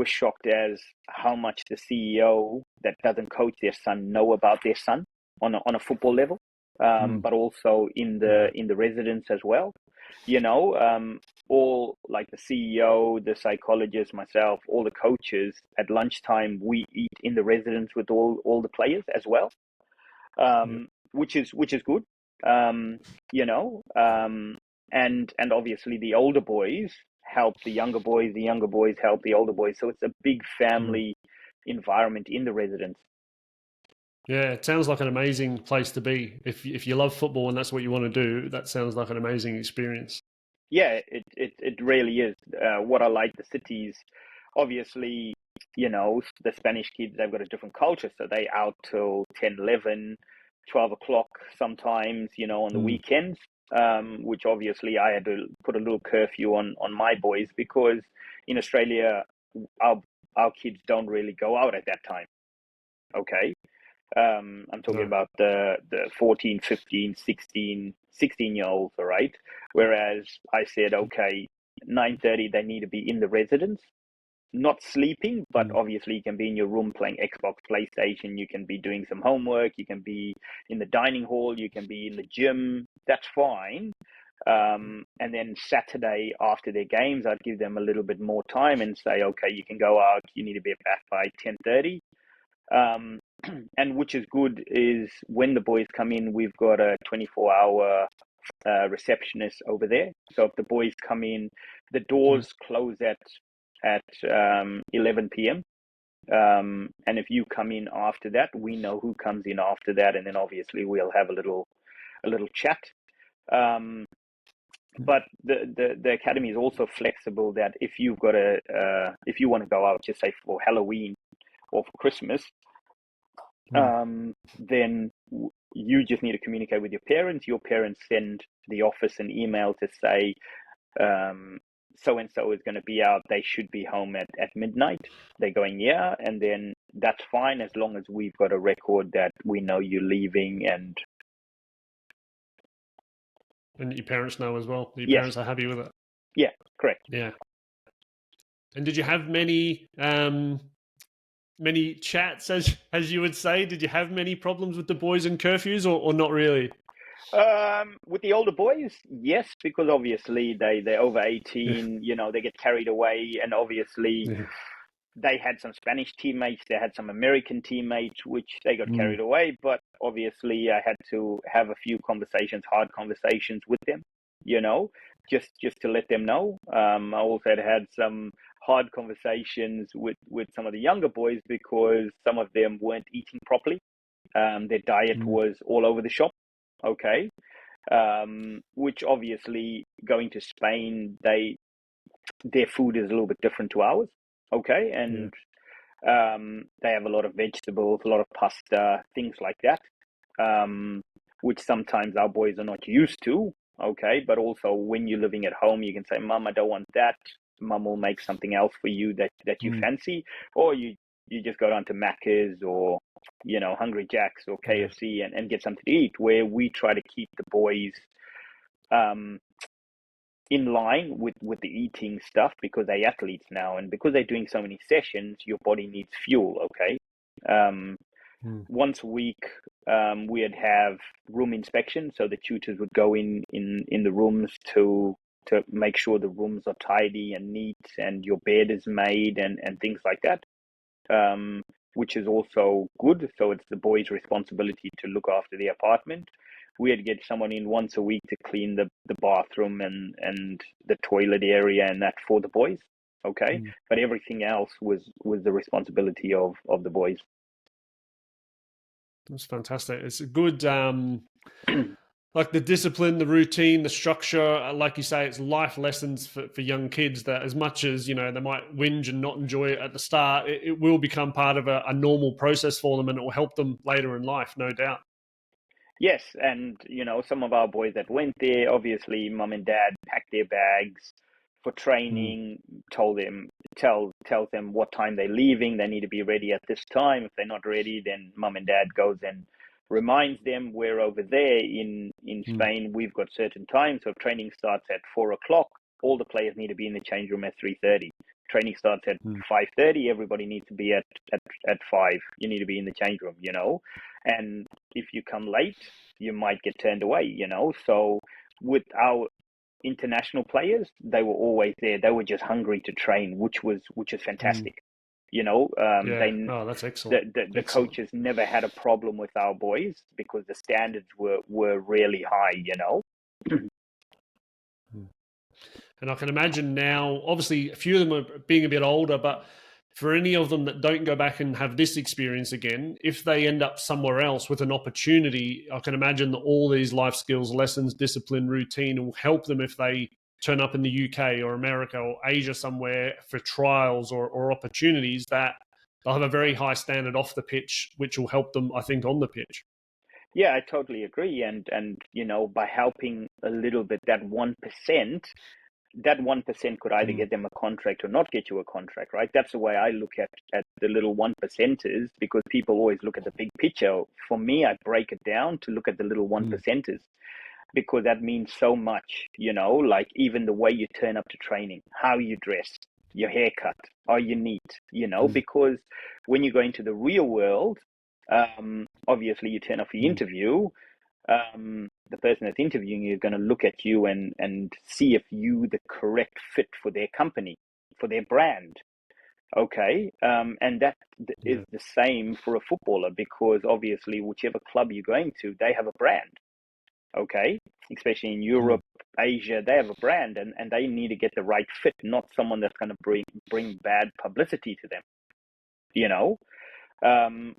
[SPEAKER 2] shocked as how much the CEO that doesn't coach their son know about their son on a football level, but also in the residence as well. All, like the CEO, the psychologist, myself, all the coaches, at lunchtime we eat in the residence with all the players as well, which is good. And obviously the older boys help the younger boys help the older boys. So it's a big family environment in the residence.
[SPEAKER 1] Yeah, it sounds like an amazing place to be. If you love football and that's what you want to do, that sounds like an amazing experience.
[SPEAKER 2] Yeah, it really is. What I like, the cities, obviously, the Spanish kids, they've got a different culture. So they out till 10, 11, 12 o'clock sometimes, on the weekends, which obviously I had to put a little curfew on my boys because in Australia, our kids don't really go out at that time. Okay. I'm talking
[SPEAKER 1] No.
[SPEAKER 2] about the 14, 15, 16-year olds, all right? Whereas I said, okay, 9:30, they need to be in the residence, not sleeping, but obviously you can be in your room playing Xbox, PlayStation, you can be doing some homework, you can be in the dining hall, you can be in the gym, that's fine. And then Saturday after their games, I'd give them a little bit more time and say, okay, you can go out, you need to be back by 10:30. And which is good is when the boys come in, we've got a 24-hour receptionist over there. So if the boys come in, the doors close at 11 p.m. And if you come in after that, we know who comes in after that, and then obviously we'll have a little chat. But the academy is also flexible that if you've got if you want to go out, just say for Halloween or for Christmas, then you just need to communicate with your parents. Your parents send the office an email to say so and so is going to be out. They should be home at midnight. They're going, yeah, and then that's fine as long as we've got a record that we know you're leaving. And
[SPEAKER 1] your parents know as well. Your
[SPEAKER 2] yes,
[SPEAKER 1] parents are happy with it.
[SPEAKER 2] yeah, correct.
[SPEAKER 1] Yeah. And did you have many chats, as you would say? Did you have many problems with the boys and curfews, or not really?
[SPEAKER 2] With the older boys, yes, because obviously they're over 18, they get carried away, and obviously
[SPEAKER 1] Yeah.
[SPEAKER 2] they had some Spanish teammates, they had some American teammates, which they got carried away, but obviously I had to have a few hard conversations with them, just to let them know. I also had some hard conversations with some of the younger boys because some of them weren't eating properly. Their diet was all over the shop. Okay. Which obviously going to Spain, their food is a little bit different to ours. Okay. And they have a lot of vegetables, a lot of pasta, things like that, which sometimes our boys are not used to. Okay. But also when you're living at home, you can say, Mum, I don't want that. Mum will make something else for you that you fancy. Or you just go down to Macca's or, Hungry Jack's or KFC and get something to eat, where we try to keep the boys in line with the eating stuff because they're athletes now, and because they're doing so many sessions, your body needs fuel. Okay. Once a week, we'd have room inspection, so the tutors would go in the rooms to make sure the rooms are tidy and neat and your bed is made and things like that, which is also good. So it's the boys' responsibility to look after the apartment. We'd get someone in once a week to clean the bathroom and the toilet area and that for the boys. Okay. But everything else was the responsibility of the boys.
[SPEAKER 1] That's fantastic. It's a good, like the discipline, the routine, the structure. Like you say, it's life lessons for young kids that as much as, they might whinge and not enjoy it at the start, it will become part of a normal process for them and it will help them later in life, no doubt.
[SPEAKER 2] Yes, and some of our boys that went there, obviously, mum and dad packed their bags for training. Tells them what time they're leaving. They need to be ready at this time. If they're not ready, then mum and dad goes and reminds them. We're over there in Spain. We've got certain times. So if training starts at 4 o'clock, all the players need to be in the change room at 3:30. Training starts at 5:30. Everybody needs to be at 5. You need to be in the change room. And if you come late, you might get turned away, So with our international players, they were always there. They were just hungry to train, which is fantastic.
[SPEAKER 1] That's excellent.
[SPEAKER 2] The coaches never had a problem with our boys because the standards were really high,
[SPEAKER 1] And I can imagine now, obviously, a few of them are being a bit older, but for any of them that don't go back and have this experience again, if they end up somewhere else with an opportunity, I can imagine that all these life skills, lessons, discipline, routine will help them if they turn up in the UK or America or Asia somewhere for trials or opportunities, that they'll have a very high standard off the pitch, which will help them, I think, on the pitch.
[SPEAKER 2] Yeah, I totally agree. And by helping a little bit, that 1%, that 1% could either get them a contract or not get you a contract, right? That's the way I look at the little 1%ers, because people always look at the big picture. For me, I break it down to look at the little 1%ers, because that means so much, like even the way you turn up to training, how you dress, your haircut, are you neat, because when you go into the real world, obviously you turn off the interview, the person that's interviewing you is going to look at you and see if you the correct fit for their company, for their brand. Okay. And that is the same for a footballer, because obviously whichever club you're going to, they have a brand. Okay. Especially in Europe, Asia, they have a brand, and they need to get the right fit, not someone that's going to bring bad publicity to them,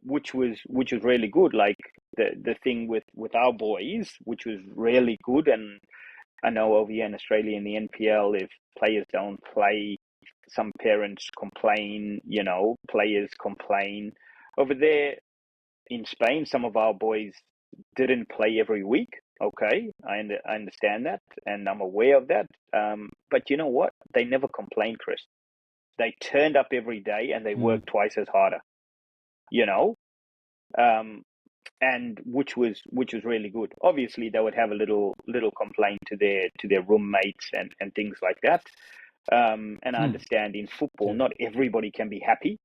[SPEAKER 2] which was really good. Like the thing with our boys, which was really good. And I know over here in Australia in the NPL, if players don't play, some parents complain, players complain. Over there in Spain, some of our boys didn't play every week. Okay, I understand that, and I'm aware of that. But you know what? They never complained, Chris. They turned up every day and they worked twice as harder. And which was really good. Obviously, they would have a little complaint to their roommates and things like that. And I understand in football, not everybody can be happy,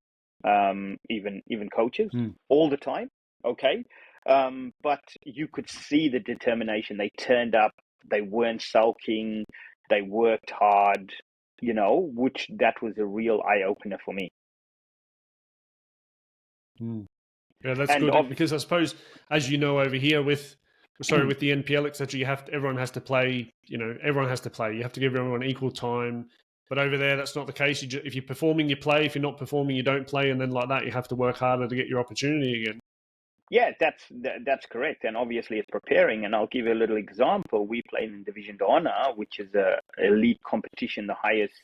[SPEAKER 2] even coaches all the time. Okay, but you could see the determination. They turned up. They weren't sulking. They worked hard. Which that was a real eye opener for me.
[SPEAKER 1] Yeah, that's good, because I suppose, as you know, over here with the NPL, etc., everyone has to play. Everyone has to play. You have to give everyone equal time. But over there, that's not the case. If you're performing, you play. If you're not performing, you don't play. And then like that, you have to work harder to get your opportunity again.
[SPEAKER 2] Yeah, that's correct. And obviously, it's preparing. And I'll give you a little example. We played in Division de Honor, which is a elite competition, the highest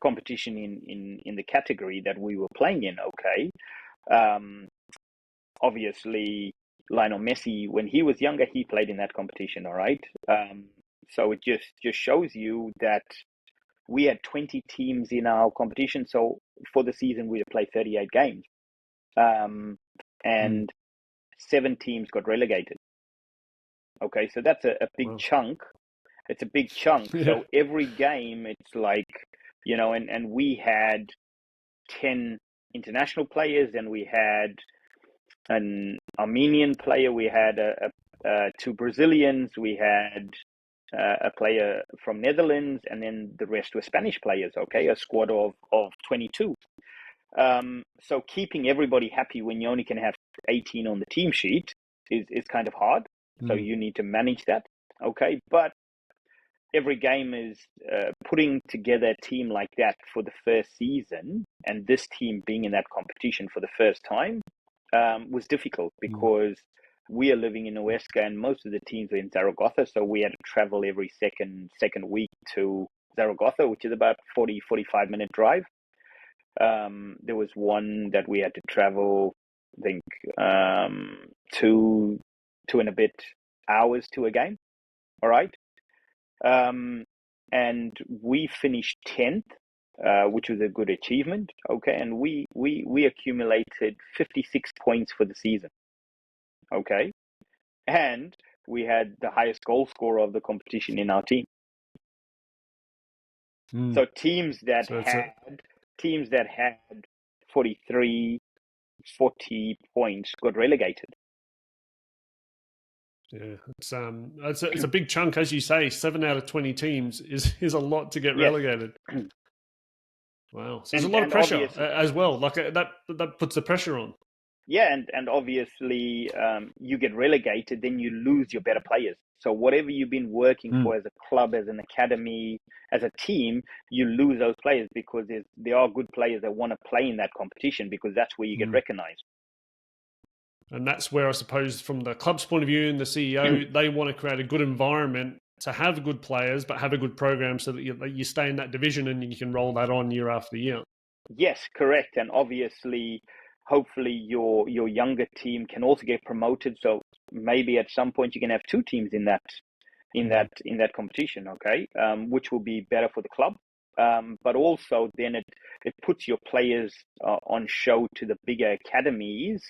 [SPEAKER 2] competition in the category that we were playing in. Okay. Obviously, Lionel Messi, when he was younger, he played in that competition. All right. So it just shows you that we had 20 teams in our competition. So for the season, we played 38 games. And 7 teams got relegated. Okay. So that's a big chunk. It's a big chunk. Yeah. So every game, it's like, and we had 10 international players, and we had an Armenian player, we had 2 Brazilians, we had a player from Netherlands, and then the rest were Spanish players. Okay, a squad of 22. So keeping everybody happy when you only can have 18 on the team sheet is kind of hard. So you need to manage that. Okay, but every game is putting together a team like that for the first season, and this team being in that competition for the first time was difficult, because we are living in Huesca and most of the teams are in Zaragoza. So we had to travel every second week to Zaragoza, which is about 45-minute drive. There was one that we had to travel, I think, 2 and a bit hours to a game. All right. And we finished 10th, which was a good achievement. Okay. And we accumulated 56 points for the season. Okay. And we had the highest goal scorer of the competition in our team. So teams that had 43, 40 points got relegated.
[SPEAKER 1] Yeah, it's a big chunk, as you say. 7 out of 20 teams is a lot to get relegated. Wow, so there's a lot of pressure as well. Like that puts the pressure on.
[SPEAKER 2] Yeah, and obviously you get relegated, then you lose your better players. So whatever you've been working for as a club, as an academy, as a team, you lose those players because there are good players that want to play in that competition because that's where you get recognized.
[SPEAKER 1] And that's where I suppose from the club's point of view and the CEO, they want to create a good environment to have good players, but have a good program so that you stay in that division and you can roll that on year after year.
[SPEAKER 2] Yes, correct. And obviously, hopefully your younger team can also get promoted. So maybe at some point you can have two teams in that competition, okay? Which will be better for the club. But also then it puts your players on show to the bigger academies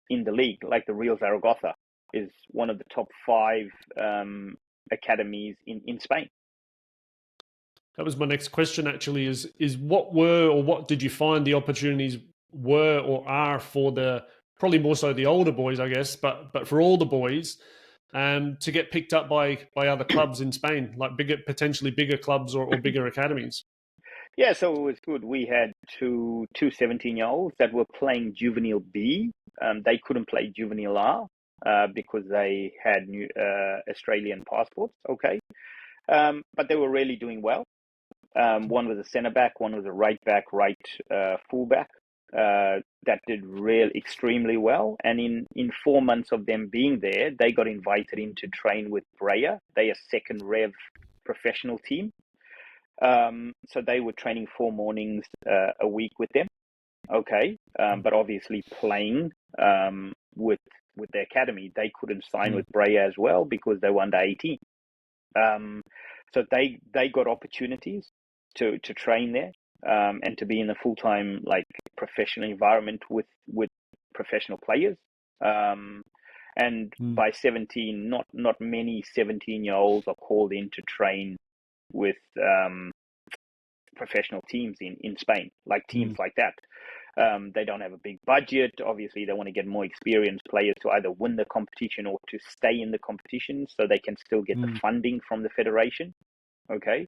[SPEAKER 2] in the league, like the Real Zaragoza is one of the top 5 academies in Spain.
[SPEAKER 1] That was my next question actually, is what were or what did you find the opportunities were or are for the, probably more so the older boys, I guess, but for all the boys, to get picked up by other clubs in Spain, like potentially bigger clubs or bigger academies?
[SPEAKER 2] Yeah, so it was good. We had two 17-year-olds that were playing Juvenile B. They couldn't play Juvenile R because they had new Australian passports, okay? But they were really doing well. One was a centre back, one was a right back, right fullback. That did extremely well. And in 4 months of them being there, they got invited in to train with Brea. They are second rev professional team. So they were training 4 mornings a week with them. Okay. But obviously playing with their academy. They couldn't sign with Brea as well because they were under 18. So they got opportunities to train there and to be in a full-time like professional environment with professional players. And by 17, not many 17-year-olds are called in to train with professional teams in Spain, like teams like that. They don't have a big budget. Obviously, they want to get more experienced players to either win the competition or to stay in the competition so they can still get the funding from the federation. Okay.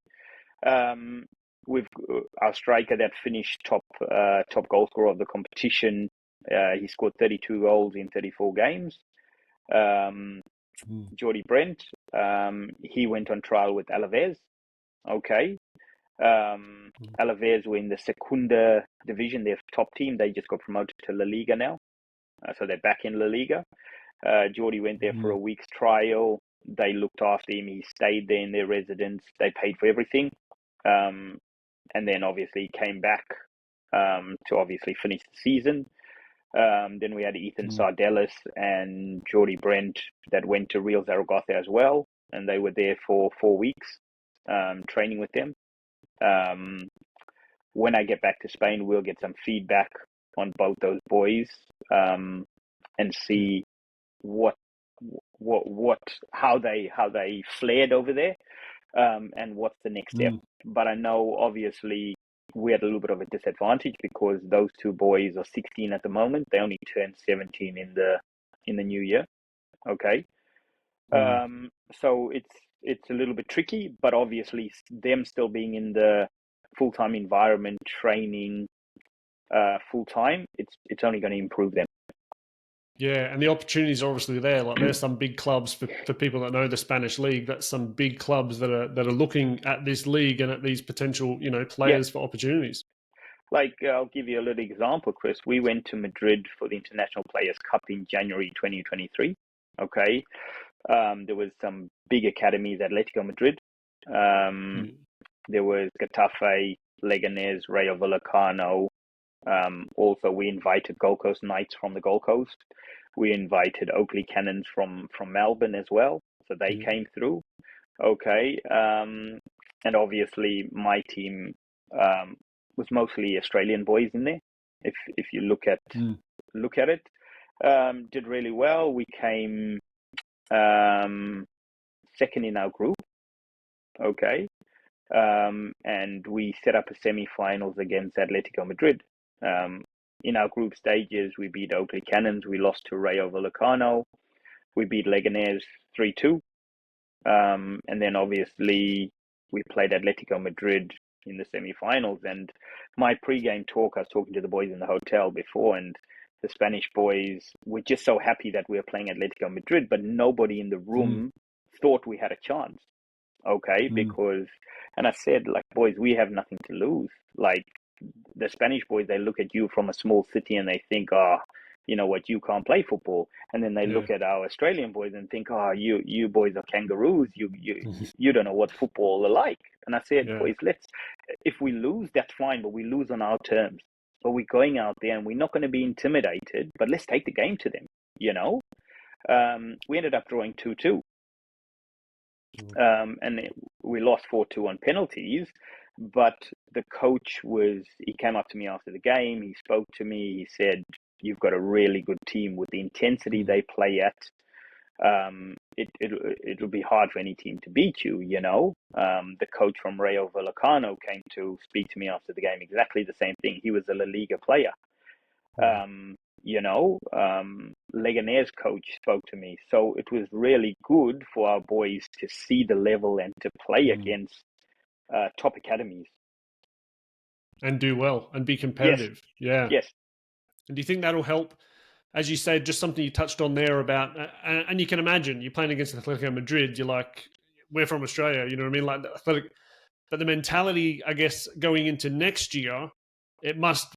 [SPEAKER 2] With our striker that finished top goal scorer of the competition. He scored 32 goals in 34 games. Jordi Brent, he went on trial with Alaves. Okay. Alaves were in the Segunda division, their top team. They just got promoted to La Liga now. So they're back in La Liga. Jordi went there for a week's trial. They looked after him. He stayed there in their residence. They paid for everything. And then obviously came back to obviously finish the season. Then we had Ethan Sardellis and Jordi Brent that went to Real Zaragoza as well. And they were there for 4 weeks training with them. When I get back to Spain, we'll get some feedback on both those boys and see how they flared over there and what's the next step. But I know obviously we had a little bit of a disadvantage because those 2 boys are 16 at the moment. They only turned 17 in the new year. Okay. So it's a little bit tricky, but obviously them still being in the full-time environment, training full-time, it's only going to improve them.
[SPEAKER 1] Yeah, and the opportunities are obviously there. Like there's some big clubs for people that know the Spanish league. That's some big clubs that are looking at this league and at these potential players for opportunities.
[SPEAKER 2] Like I'll give you a little example, Chris. We went to Madrid for the International Players Cup in January 2023. Okay, there was some big academies, Atletico Madrid. There was Getafe, Leganés, Rayo Vallecano. Also, we invited Gold Coast Knights from the Gold Coast. We invited Oakley Cannons from Melbourne as well. So they came through. Okay. And obviously my team was mostly Australian boys in there. If you look at it, did really well. We came second in our group. Okay. And we set up a semi-finals against Atletico Madrid. In our group stages, we beat Oakley Cannons. We lost to Rayo Vallecano. We beat Leganés 3-2. And then obviously we played Atletico Madrid in the semi-finals. And my pre-game talk, I was talking to the boys in the hotel before, and the Spanish boys were just so happy that we were playing Atletico Madrid, but nobody in the room thought we had a chance. Okay, because, and I said, like, boys, we have nothing to lose. Like, the Spanish boys, they look at you from a small city and they think, oh, you know what, you can't play football. And then they look at our Australian boys and think, oh, you boys are kangaroos. You don't know what football are like. And I said, boys, if we lose, that's fine, but we lose on our terms. But we're going out there and we're not going to be intimidated, but let's take the game to them, you know? We ended up drawing 2-2. We lost 4-2 on penalties, but the coach he came up to me after the game, he spoke to me, he said, you've got a really good team with the intensity they play at. It'll be hard for any team to beat you, you know. The coach from Rayo Vallecano came to speak to me after the game, exactly the same thing. He was a La Liga player. You know, Leganés coach spoke to me. So it was really good for our boys to see the level and to play against top academies.
[SPEAKER 1] And do well and be competitive.
[SPEAKER 2] Yes. Yes.
[SPEAKER 1] And do you think that'll help? As you said, just something you touched on there about, and you can imagine you're playing against Atletico Madrid. You're like, we're from Australia, you know what I mean? Like, but the mentality, I guess, going into next year, it must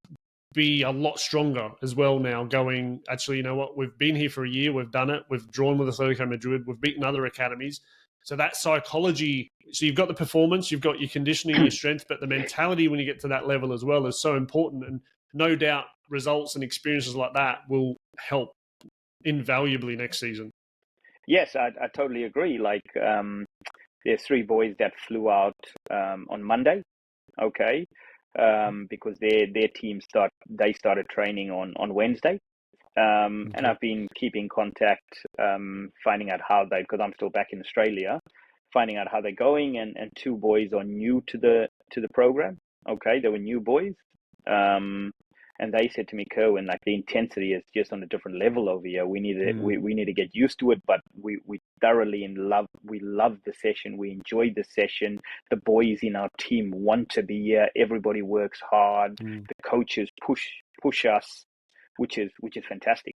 [SPEAKER 1] be a lot stronger as well now. Going, actually, you know what? We've been here for a year. We've done it. We've drawn with Atletico Madrid. We've beaten other academies. So that psychology. So you've got the performance, you've got your conditioning, your strength, but the mentality when you get to that level as well is so important. And no doubt, results and experiences like that will help invaluably next season.
[SPEAKER 2] Yes, I totally agree. Like, there's 3 boys that flew out on Monday, okay, because their team started training on Wednesday, and I've been keeping contact, finding out how because I'm still back in Australia, finding out how they're going, and 2 boys are new to the program. Okay, they were new boys. And they said to me, Kerwin, like, the intensity is just on a different level over here. We need to we need to get used to it, but we thoroughly in love. We love the session. We enjoyed the session. The boys in our team want to be here. Everybody works hard. The coaches push us, which is fantastic.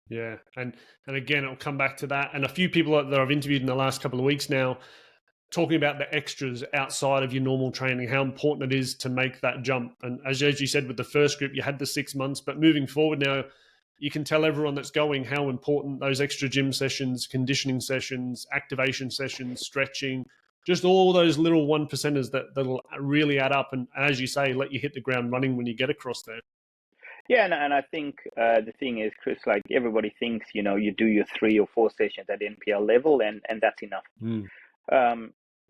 [SPEAKER 1] Yeah, and again, it'll come back to that. And a few people that I've interviewed in the last couple of weeks now, talking about the extras outside of your normal training, how important it is to make that jump. And as you said, with the first group, you had the 6 months, but moving forward now, you can tell everyone that's going how important those extra gym sessions, conditioning sessions, activation sessions, stretching, just all those little 1%ers that'll really add up. And as you say, let you hit the ground running when you get across there.
[SPEAKER 2] Yeah, and I think the thing is, Chris, like, everybody thinks, you know, you do your 3 or 4 sessions at NPL level and that's enough.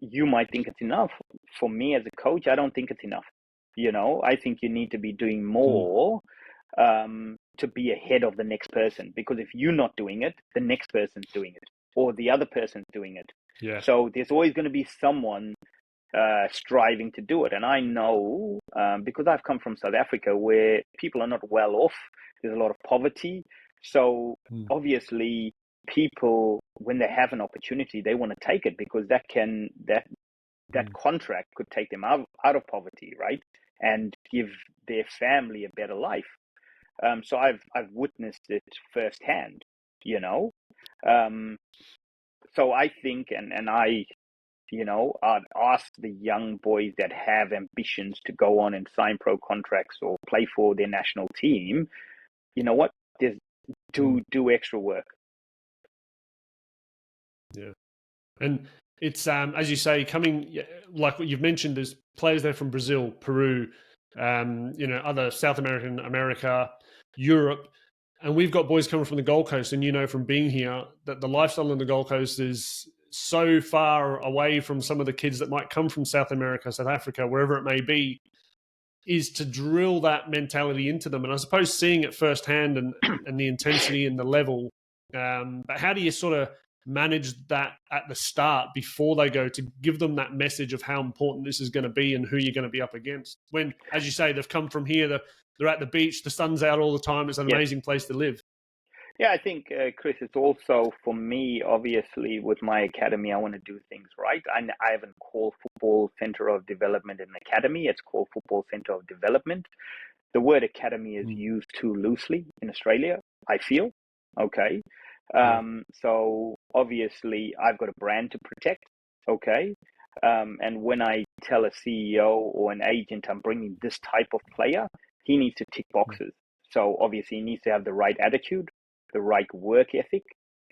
[SPEAKER 2] You might think it's enough. For me as a coach, I don't think it's enough. You know, I think you need to be doing more to be ahead of the next person. Because if you're not doing it, the next person's doing it, or the other person's doing it.
[SPEAKER 1] Yeah.
[SPEAKER 2] So there's always going to be someone striving to do it. And I know, because I've come from South Africa, where people are not well off. There's a lot of poverty. So obviously, people, when they have an opportunity, they want to take it, because that contract could take them out of poverty, right, and give their family a better life. So I've witnessed it firsthand, you know. So I think, and I, you know, I'd ask the young boys that have ambitions to go on and sign pro contracts or play for their national team, you know what, do extra work.
[SPEAKER 1] Yeah. And it's, as you say, coming, like what you've mentioned, there's players there from Brazil, Peru, you know, other South America, Europe. And we've got boys coming from the Gold Coast, and you know from being here that the lifestyle on the Gold Coast is so far away from some of the kids that might come from South America, South Africa, wherever it may be, is to drill that mentality into them. And I suppose seeing it firsthand and the intensity and the level, but how do you sort of manage that at the start before they go, to give them that message of how important this is going to be and who you're going to be up against? When, as you say, they've come from here, they're at the beach, the sun's out all the time, it's an amazing place to live.
[SPEAKER 2] Yeah, I think, Chris, it's also, for me, obviously, with my academy, I want to do things right. I haven't called Football Centre of Development an academy. It's called Football Centre of Development. The word academy is used too loosely in Australia, I feel. Okay. So obviously I've got a brand to protect, okay? And when I tell a CEO or an agent I'm bringing this type of player, he needs to tick boxes. So obviously he needs to have the right attitude, the right work ethic.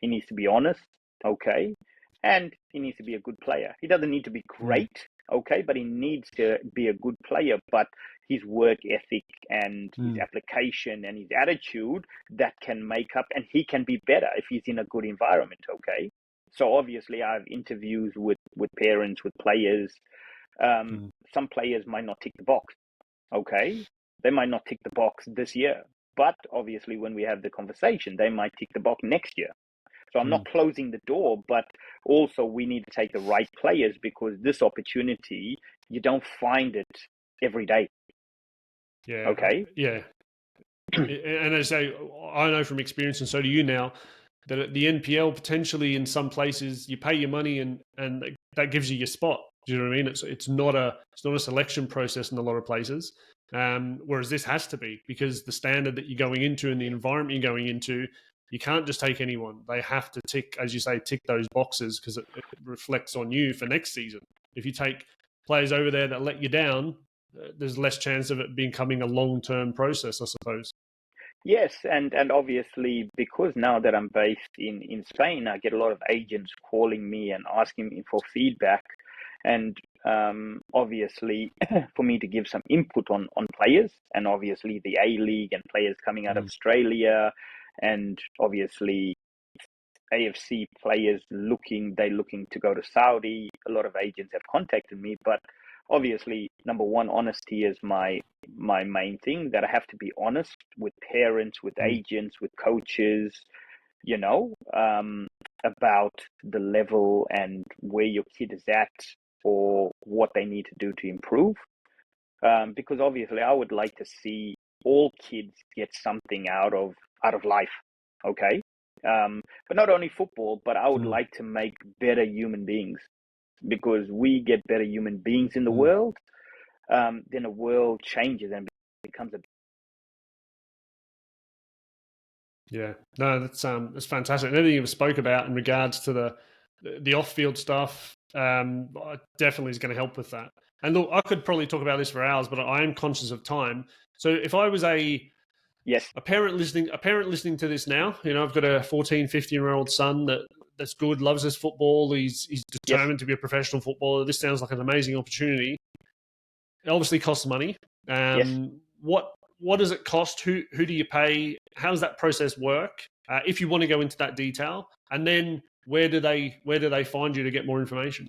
[SPEAKER 2] He needs to be honest, okay? And he needs to be a good player. He doesn't need to be great, okay? But he needs to be a good player. But his work ethic and his application and his attitude, that can make up, and he can be better if he's in a good environment, okay? So obviously I have interviews with parents, with players. Some players might not tick the box, okay? They might not tick the box this year, but obviously when we have the conversation, they might tick the box next year. So I'm not closing the door, but also we need to take the right players, because this opportunity, you don't find it every day.
[SPEAKER 1] Yeah.
[SPEAKER 2] Okay.
[SPEAKER 1] Yeah. And as I say, I know from experience, and so do you now, that at the NPL, potentially in some places you pay your money and that gives you your spot. Do you know what I mean? It's not a selection process in a lot of places. Whereas this has to be, because the standard that you're going into and the environment you're going into, you can't just take anyone. They have to tick, as you say, tick those boxes, because it reflects on you for next season. If you take players over there that let you down, there's less chance of it becoming a long-term process, I suppose.
[SPEAKER 2] Yes, and obviously, because now that I'm based in Spain, I get a lot of agents calling me and asking me for feedback, and obviously for me to give some input on players, and obviously the A League and players coming out of Australia, and obviously AFC players looking to go to Saudi. A lot of agents have contacted me, but obviously, number one, honesty is my main thing. That I have to be honest with parents, with agents, with coaches, you know, about the level and where your kid is at, or what they need to do to improve. Because obviously, I would like to see all kids get something out of life. Okay. But not only football, but I would like to make better human beings, because we get better human beings in the world, then the world changes and becomes a.
[SPEAKER 1] Yeah, no, that's fantastic. And everything you spoke about in regards to the off-field stuff, definitely is going to help with that. And look, I could probably talk about this for hours, but I am conscious of time. So if I was a parent listening to this now, you know, I've got a 14, 15-year-old son that's good, loves his football, he's determined to be a professional footballer. This sounds like an amazing opportunity. It obviously costs money. What does it cost? Who do you pay? How does that process work? If you want to go into that detail, and then where do they find you to get more information?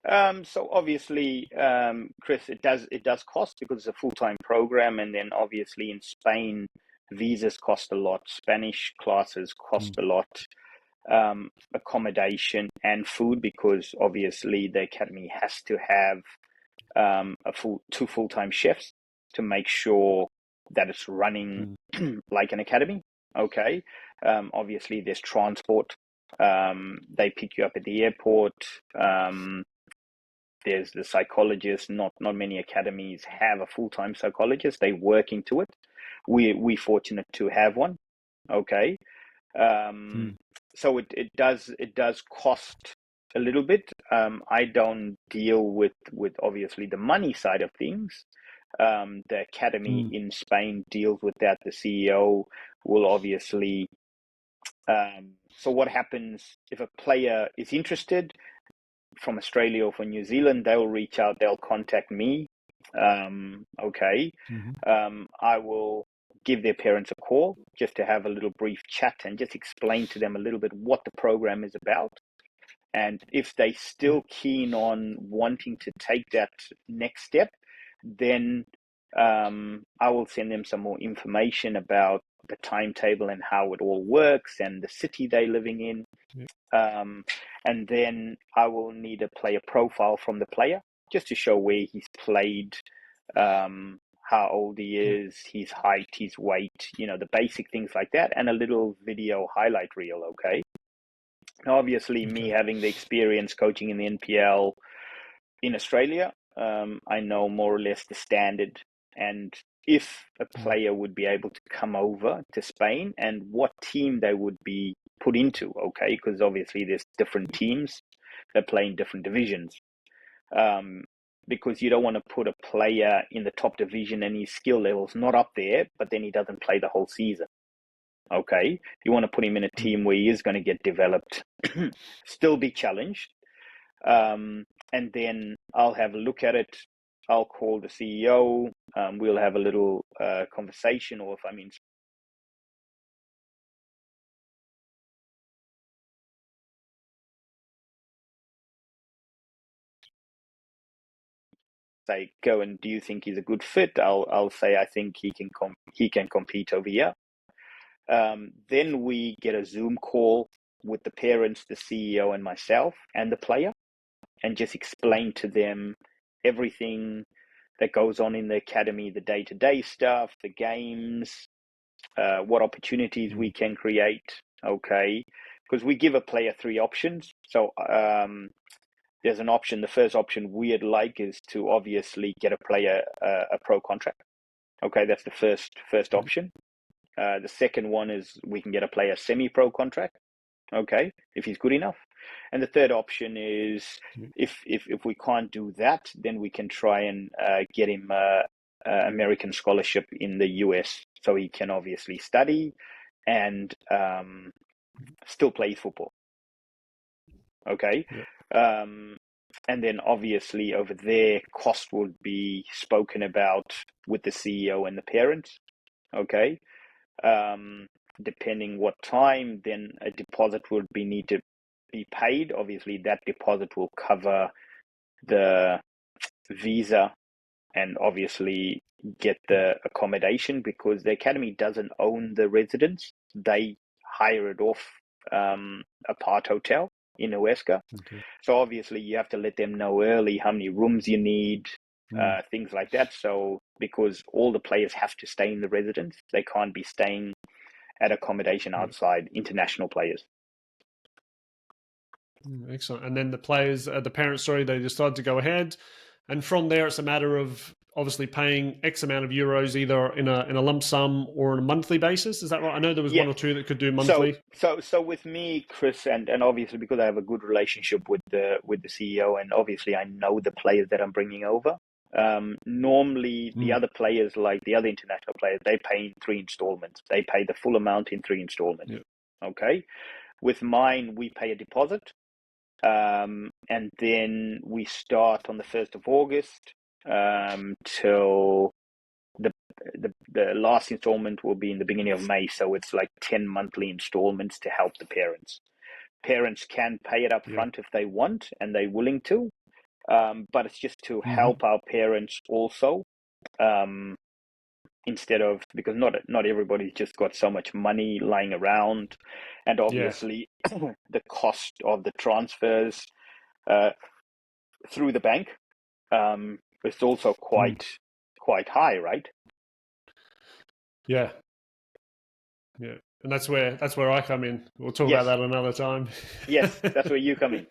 [SPEAKER 2] So obviously, Chris, it does cost, because it's a full-time program, and then obviously in Spain, visas cost a lot, Spanish classes cost a lot, accommodation and food, because obviously the academy has to have two full-time chefs to make sure that it's running like an academy. Okay. Obviously there's transport. They pick you up at the airport. There's the psychologist. Not many academies have a full-time psychologist. They work into it. We're fortunate to have one. Okay. So it does cost a little bit. I don't deal with obviously the money side of things. The academy in Spain deals with that. The CEO will obviously. So what happens if a player is interested from Australia or from New Zealand? They'll reach out. They'll contact me. Okay. I will give their parents a call just to have a little brief chat and just explain to them a little bit what the program is about. And if they're still keen on wanting to take that next step, then I will send them some more information about the timetable and how it all works and the city they're living in. And then I will need a player profile from the player, just to show where he's played, how old he is, his height, his weight, you know, the basic things like that, and a little video highlight reel, okay? Now, obviously, me having the experience coaching in the NPL in Australia, I know more or less the standard and if a player would be able to come over to Spain and what team they would be put into, okay? Because obviously there's different teams that play in different divisions. Because you don't want to put a player in the top division and his skill level's not up there, but then he doesn't play the whole season. Okay, you want to put him in a team where he is going to get developed, still be challenged, and then I'll have a look at it. I'll call the CEO. We'll have a little conversation, or if I'm in say, go and do you think he's a good fit? I'll say I think he can compete over here. Then we get a Zoom call with the parents, the CEO, and myself, and the player, and just explain to them everything that goes on in the academy, the day-to-day stuff, the games, what opportunities we can create. Okay, because we give a player 3 options. So there's an option. The first option we'd like is to obviously get a player a pro contract. Okay, that's the first option. The second one is we can get a player semi-pro contract. Okay, if he's good enough. And the third option is if we can't do that, then we can try and get him American scholarship in the US, so he can obviously study and still play football. Okay. Yeah. And then obviously over there, cost would be spoken about with the CEO and the parents. Okay. Depending what time, then a deposit would need to be paid. Obviously, that deposit will cover the visa and obviously get the accommodation, because the academy doesn't own the residence. They hire it off a part hotel in Huesca. Okay. So obviously you have to let them know early how many rooms you need, things like that. So because all the players have to stay in the residence, they can't be staying at accommodation outside, international players.
[SPEAKER 1] Excellent. And then the players, the parents, they decide to go ahead. And from there, it's a matter of obviously paying X amount of euros, either in a lump sum or on a monthly basis. Is that right? I know there was one or two that could do monthly.
[SPEAKER 2] So with me, Chris, and obviously because I have a good relationship with the CEO, and obviously I know the players that I'm bringing over. Normally the other players, like the other international players, they pay in 3 installments. They pay the full amount in 3 installments. Yeah. Okay. With mine, we pay a deposit. And then we start on the 1st of August till the last installment will be in the beginning of May. So it's like 10 monthly installments to help the parents. Parents can pay it up front if they want and they're willing to. But it's just to help our parents also, instead of, because not everybody's just got so much money lying around, and obviously the cost of the transfers through the bank is also quite high, right?
[SPEAKER 1] Yeah. And that's where I come in. We'll talk about that another time.
[SPEAKER 2] Yes, that's where you come in.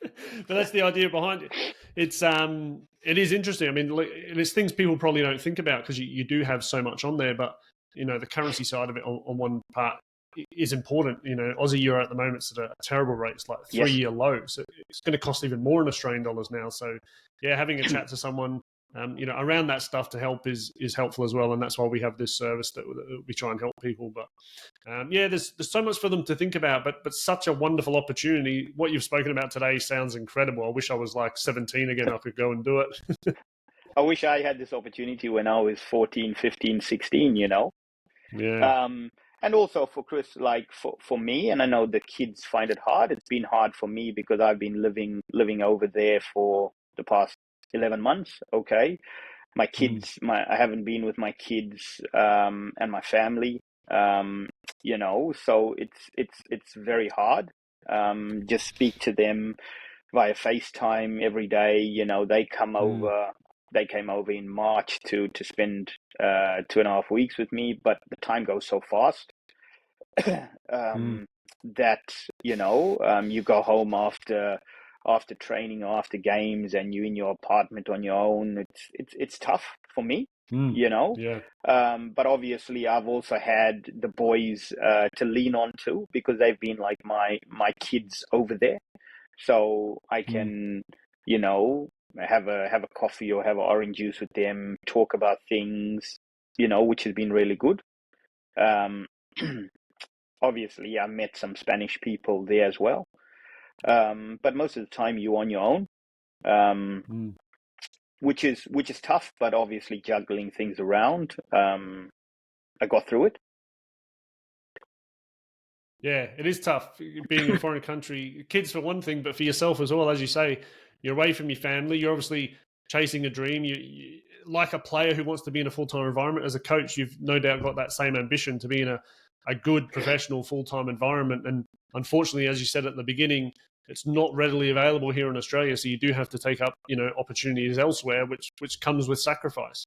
[SPEAKER 1] But that's the idea behind it. It is interesting. I mean, it's things people probably don't think about, because you do have so much on there. But the currency side of it on one part is important. Aussie euro at the moment is at a terrible rate. It's like 3-year low. So it's going to cost even more in Australian dollars now. So having a chat to someone around that stuff to help is helpful as well, and that's why we have this service that we try and help people. But there's so much for them to think about, but such a wonderful opportunity. What you've spoken about today sounds incredible. I wish I was like 17 again. I could go and do it.
[SPEAKER 2] I wish I had this opportunity when I was 14, 15, 16.
[SPEAKER 1] Yeah.
[SPEAKER 2] And also for Chris, like for me, and I know the kids find it hard. It's been hard for me because I've been living over there for the past 11 months. Okay. My kids, I haven't been with my kids, and my family, so it's very hard. Just speak to them via FaceTime every day. They come over, they came over in March to spend 2.5 weeks with me, but the time goes so fast, that, you go home after training or after games, and you in your apartment on your own. It's tough for me.
[SPEAKER 1] Mm.
[SPEAKER 2] you know.
[SPEAKER 1] Yeah.
[SPEAKER 2] But obviously, I've also had the boys to lean on to, because they've been like my kids over there. So I
[SPEAKER 1] Mm.
[SPEAKER 2] can, you know, have a coffee or have an orange juice with them, talk about things, which has been really good. Um, Obviously, I met some Spanish people there as well. But most of the time, you're on your own, um,
[SPEAKER 1] Mm.
[SPEAKER 2] which is tough. But obviously, juggling things around, I got through it.
[SPEAKER 1] Yeah, it is tough being in a foreign country. Kids for one thing, but for yourself as well. As you say, you're away from your family. You're obviously chasing a dream. You like a player who wants to be in a full time environment. As a coach, you've no doubt got that same ambition to be in a good professional full time environment. And unfortunately, as you said at the beginning, it's not readily available here in Australia. So you do have to take up opportunities elsewhere, which comes with sacrifice.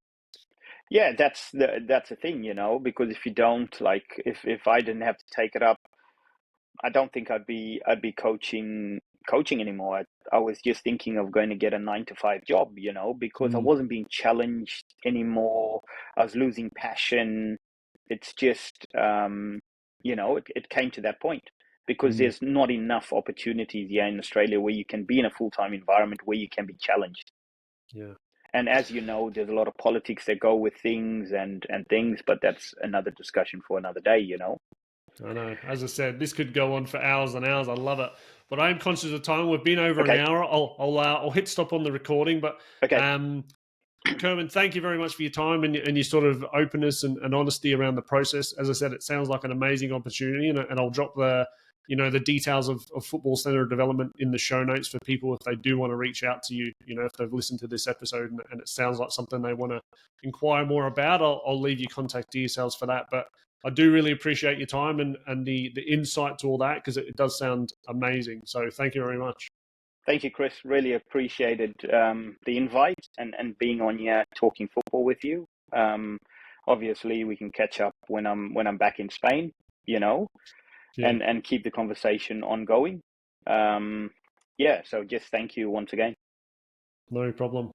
[SPEAKER 2] Yeah, that's the thing, because if you don't, like, if I didn't have to take it up, I don't think I'd be coaching anymore. I was just thinking of going to get a 9 to 5 job, because I
[SPEAKER 1] Mm.
[SPEAKER 2] wasn't being challenged anymore. I was losing passion. It's just, it came to that point, because
[SPEAKER 1] Mm.
[SPEAKER 2] there's not enough opportunities here in Australia where you can be in a full-time environment where you can be challenged.
[SPEAKER 1] Yeah.
[SPEAKER 2] And as you know, there's a lot of politics that go with things and things, but that's another discussion for another day.
[SPEAKER 1] I know. As I said, this could go on for hours and hours. I love it, but I am conscious of time. We've been over an
[SPEAKER 2] Okay,
[SPEAKER 1] hour. I'll hit stop on the recording. But
[SPEAKER 2] okay.
[SPEAKER 1] um, Kerwin, thank you very much for your time and your sort of openness and honesty around the process. As I said, it sounds like an amazing opportunity, and I'll drop the details of Football Centre Development in the show notes for people if they do want to reach out to you. If they've listened to this episode and it sounds like something they want to inquire more about, I'll leave your contact details for that. But I do really appreciate your time and the insight to all that, because it does sound amazing. So thank you very much.
[SPEAKER 2] Thank you, Chris. Really appreciated the invite and being on here talking football with you. Obviously, we can catch up when I'm back in Spain, you know,
[SPEAKER 1] Yeah,
[SPEAKER 2] and keep the conversation ongoing. Yeah. So just thank you once again.
[SPEAKER 1] no problem.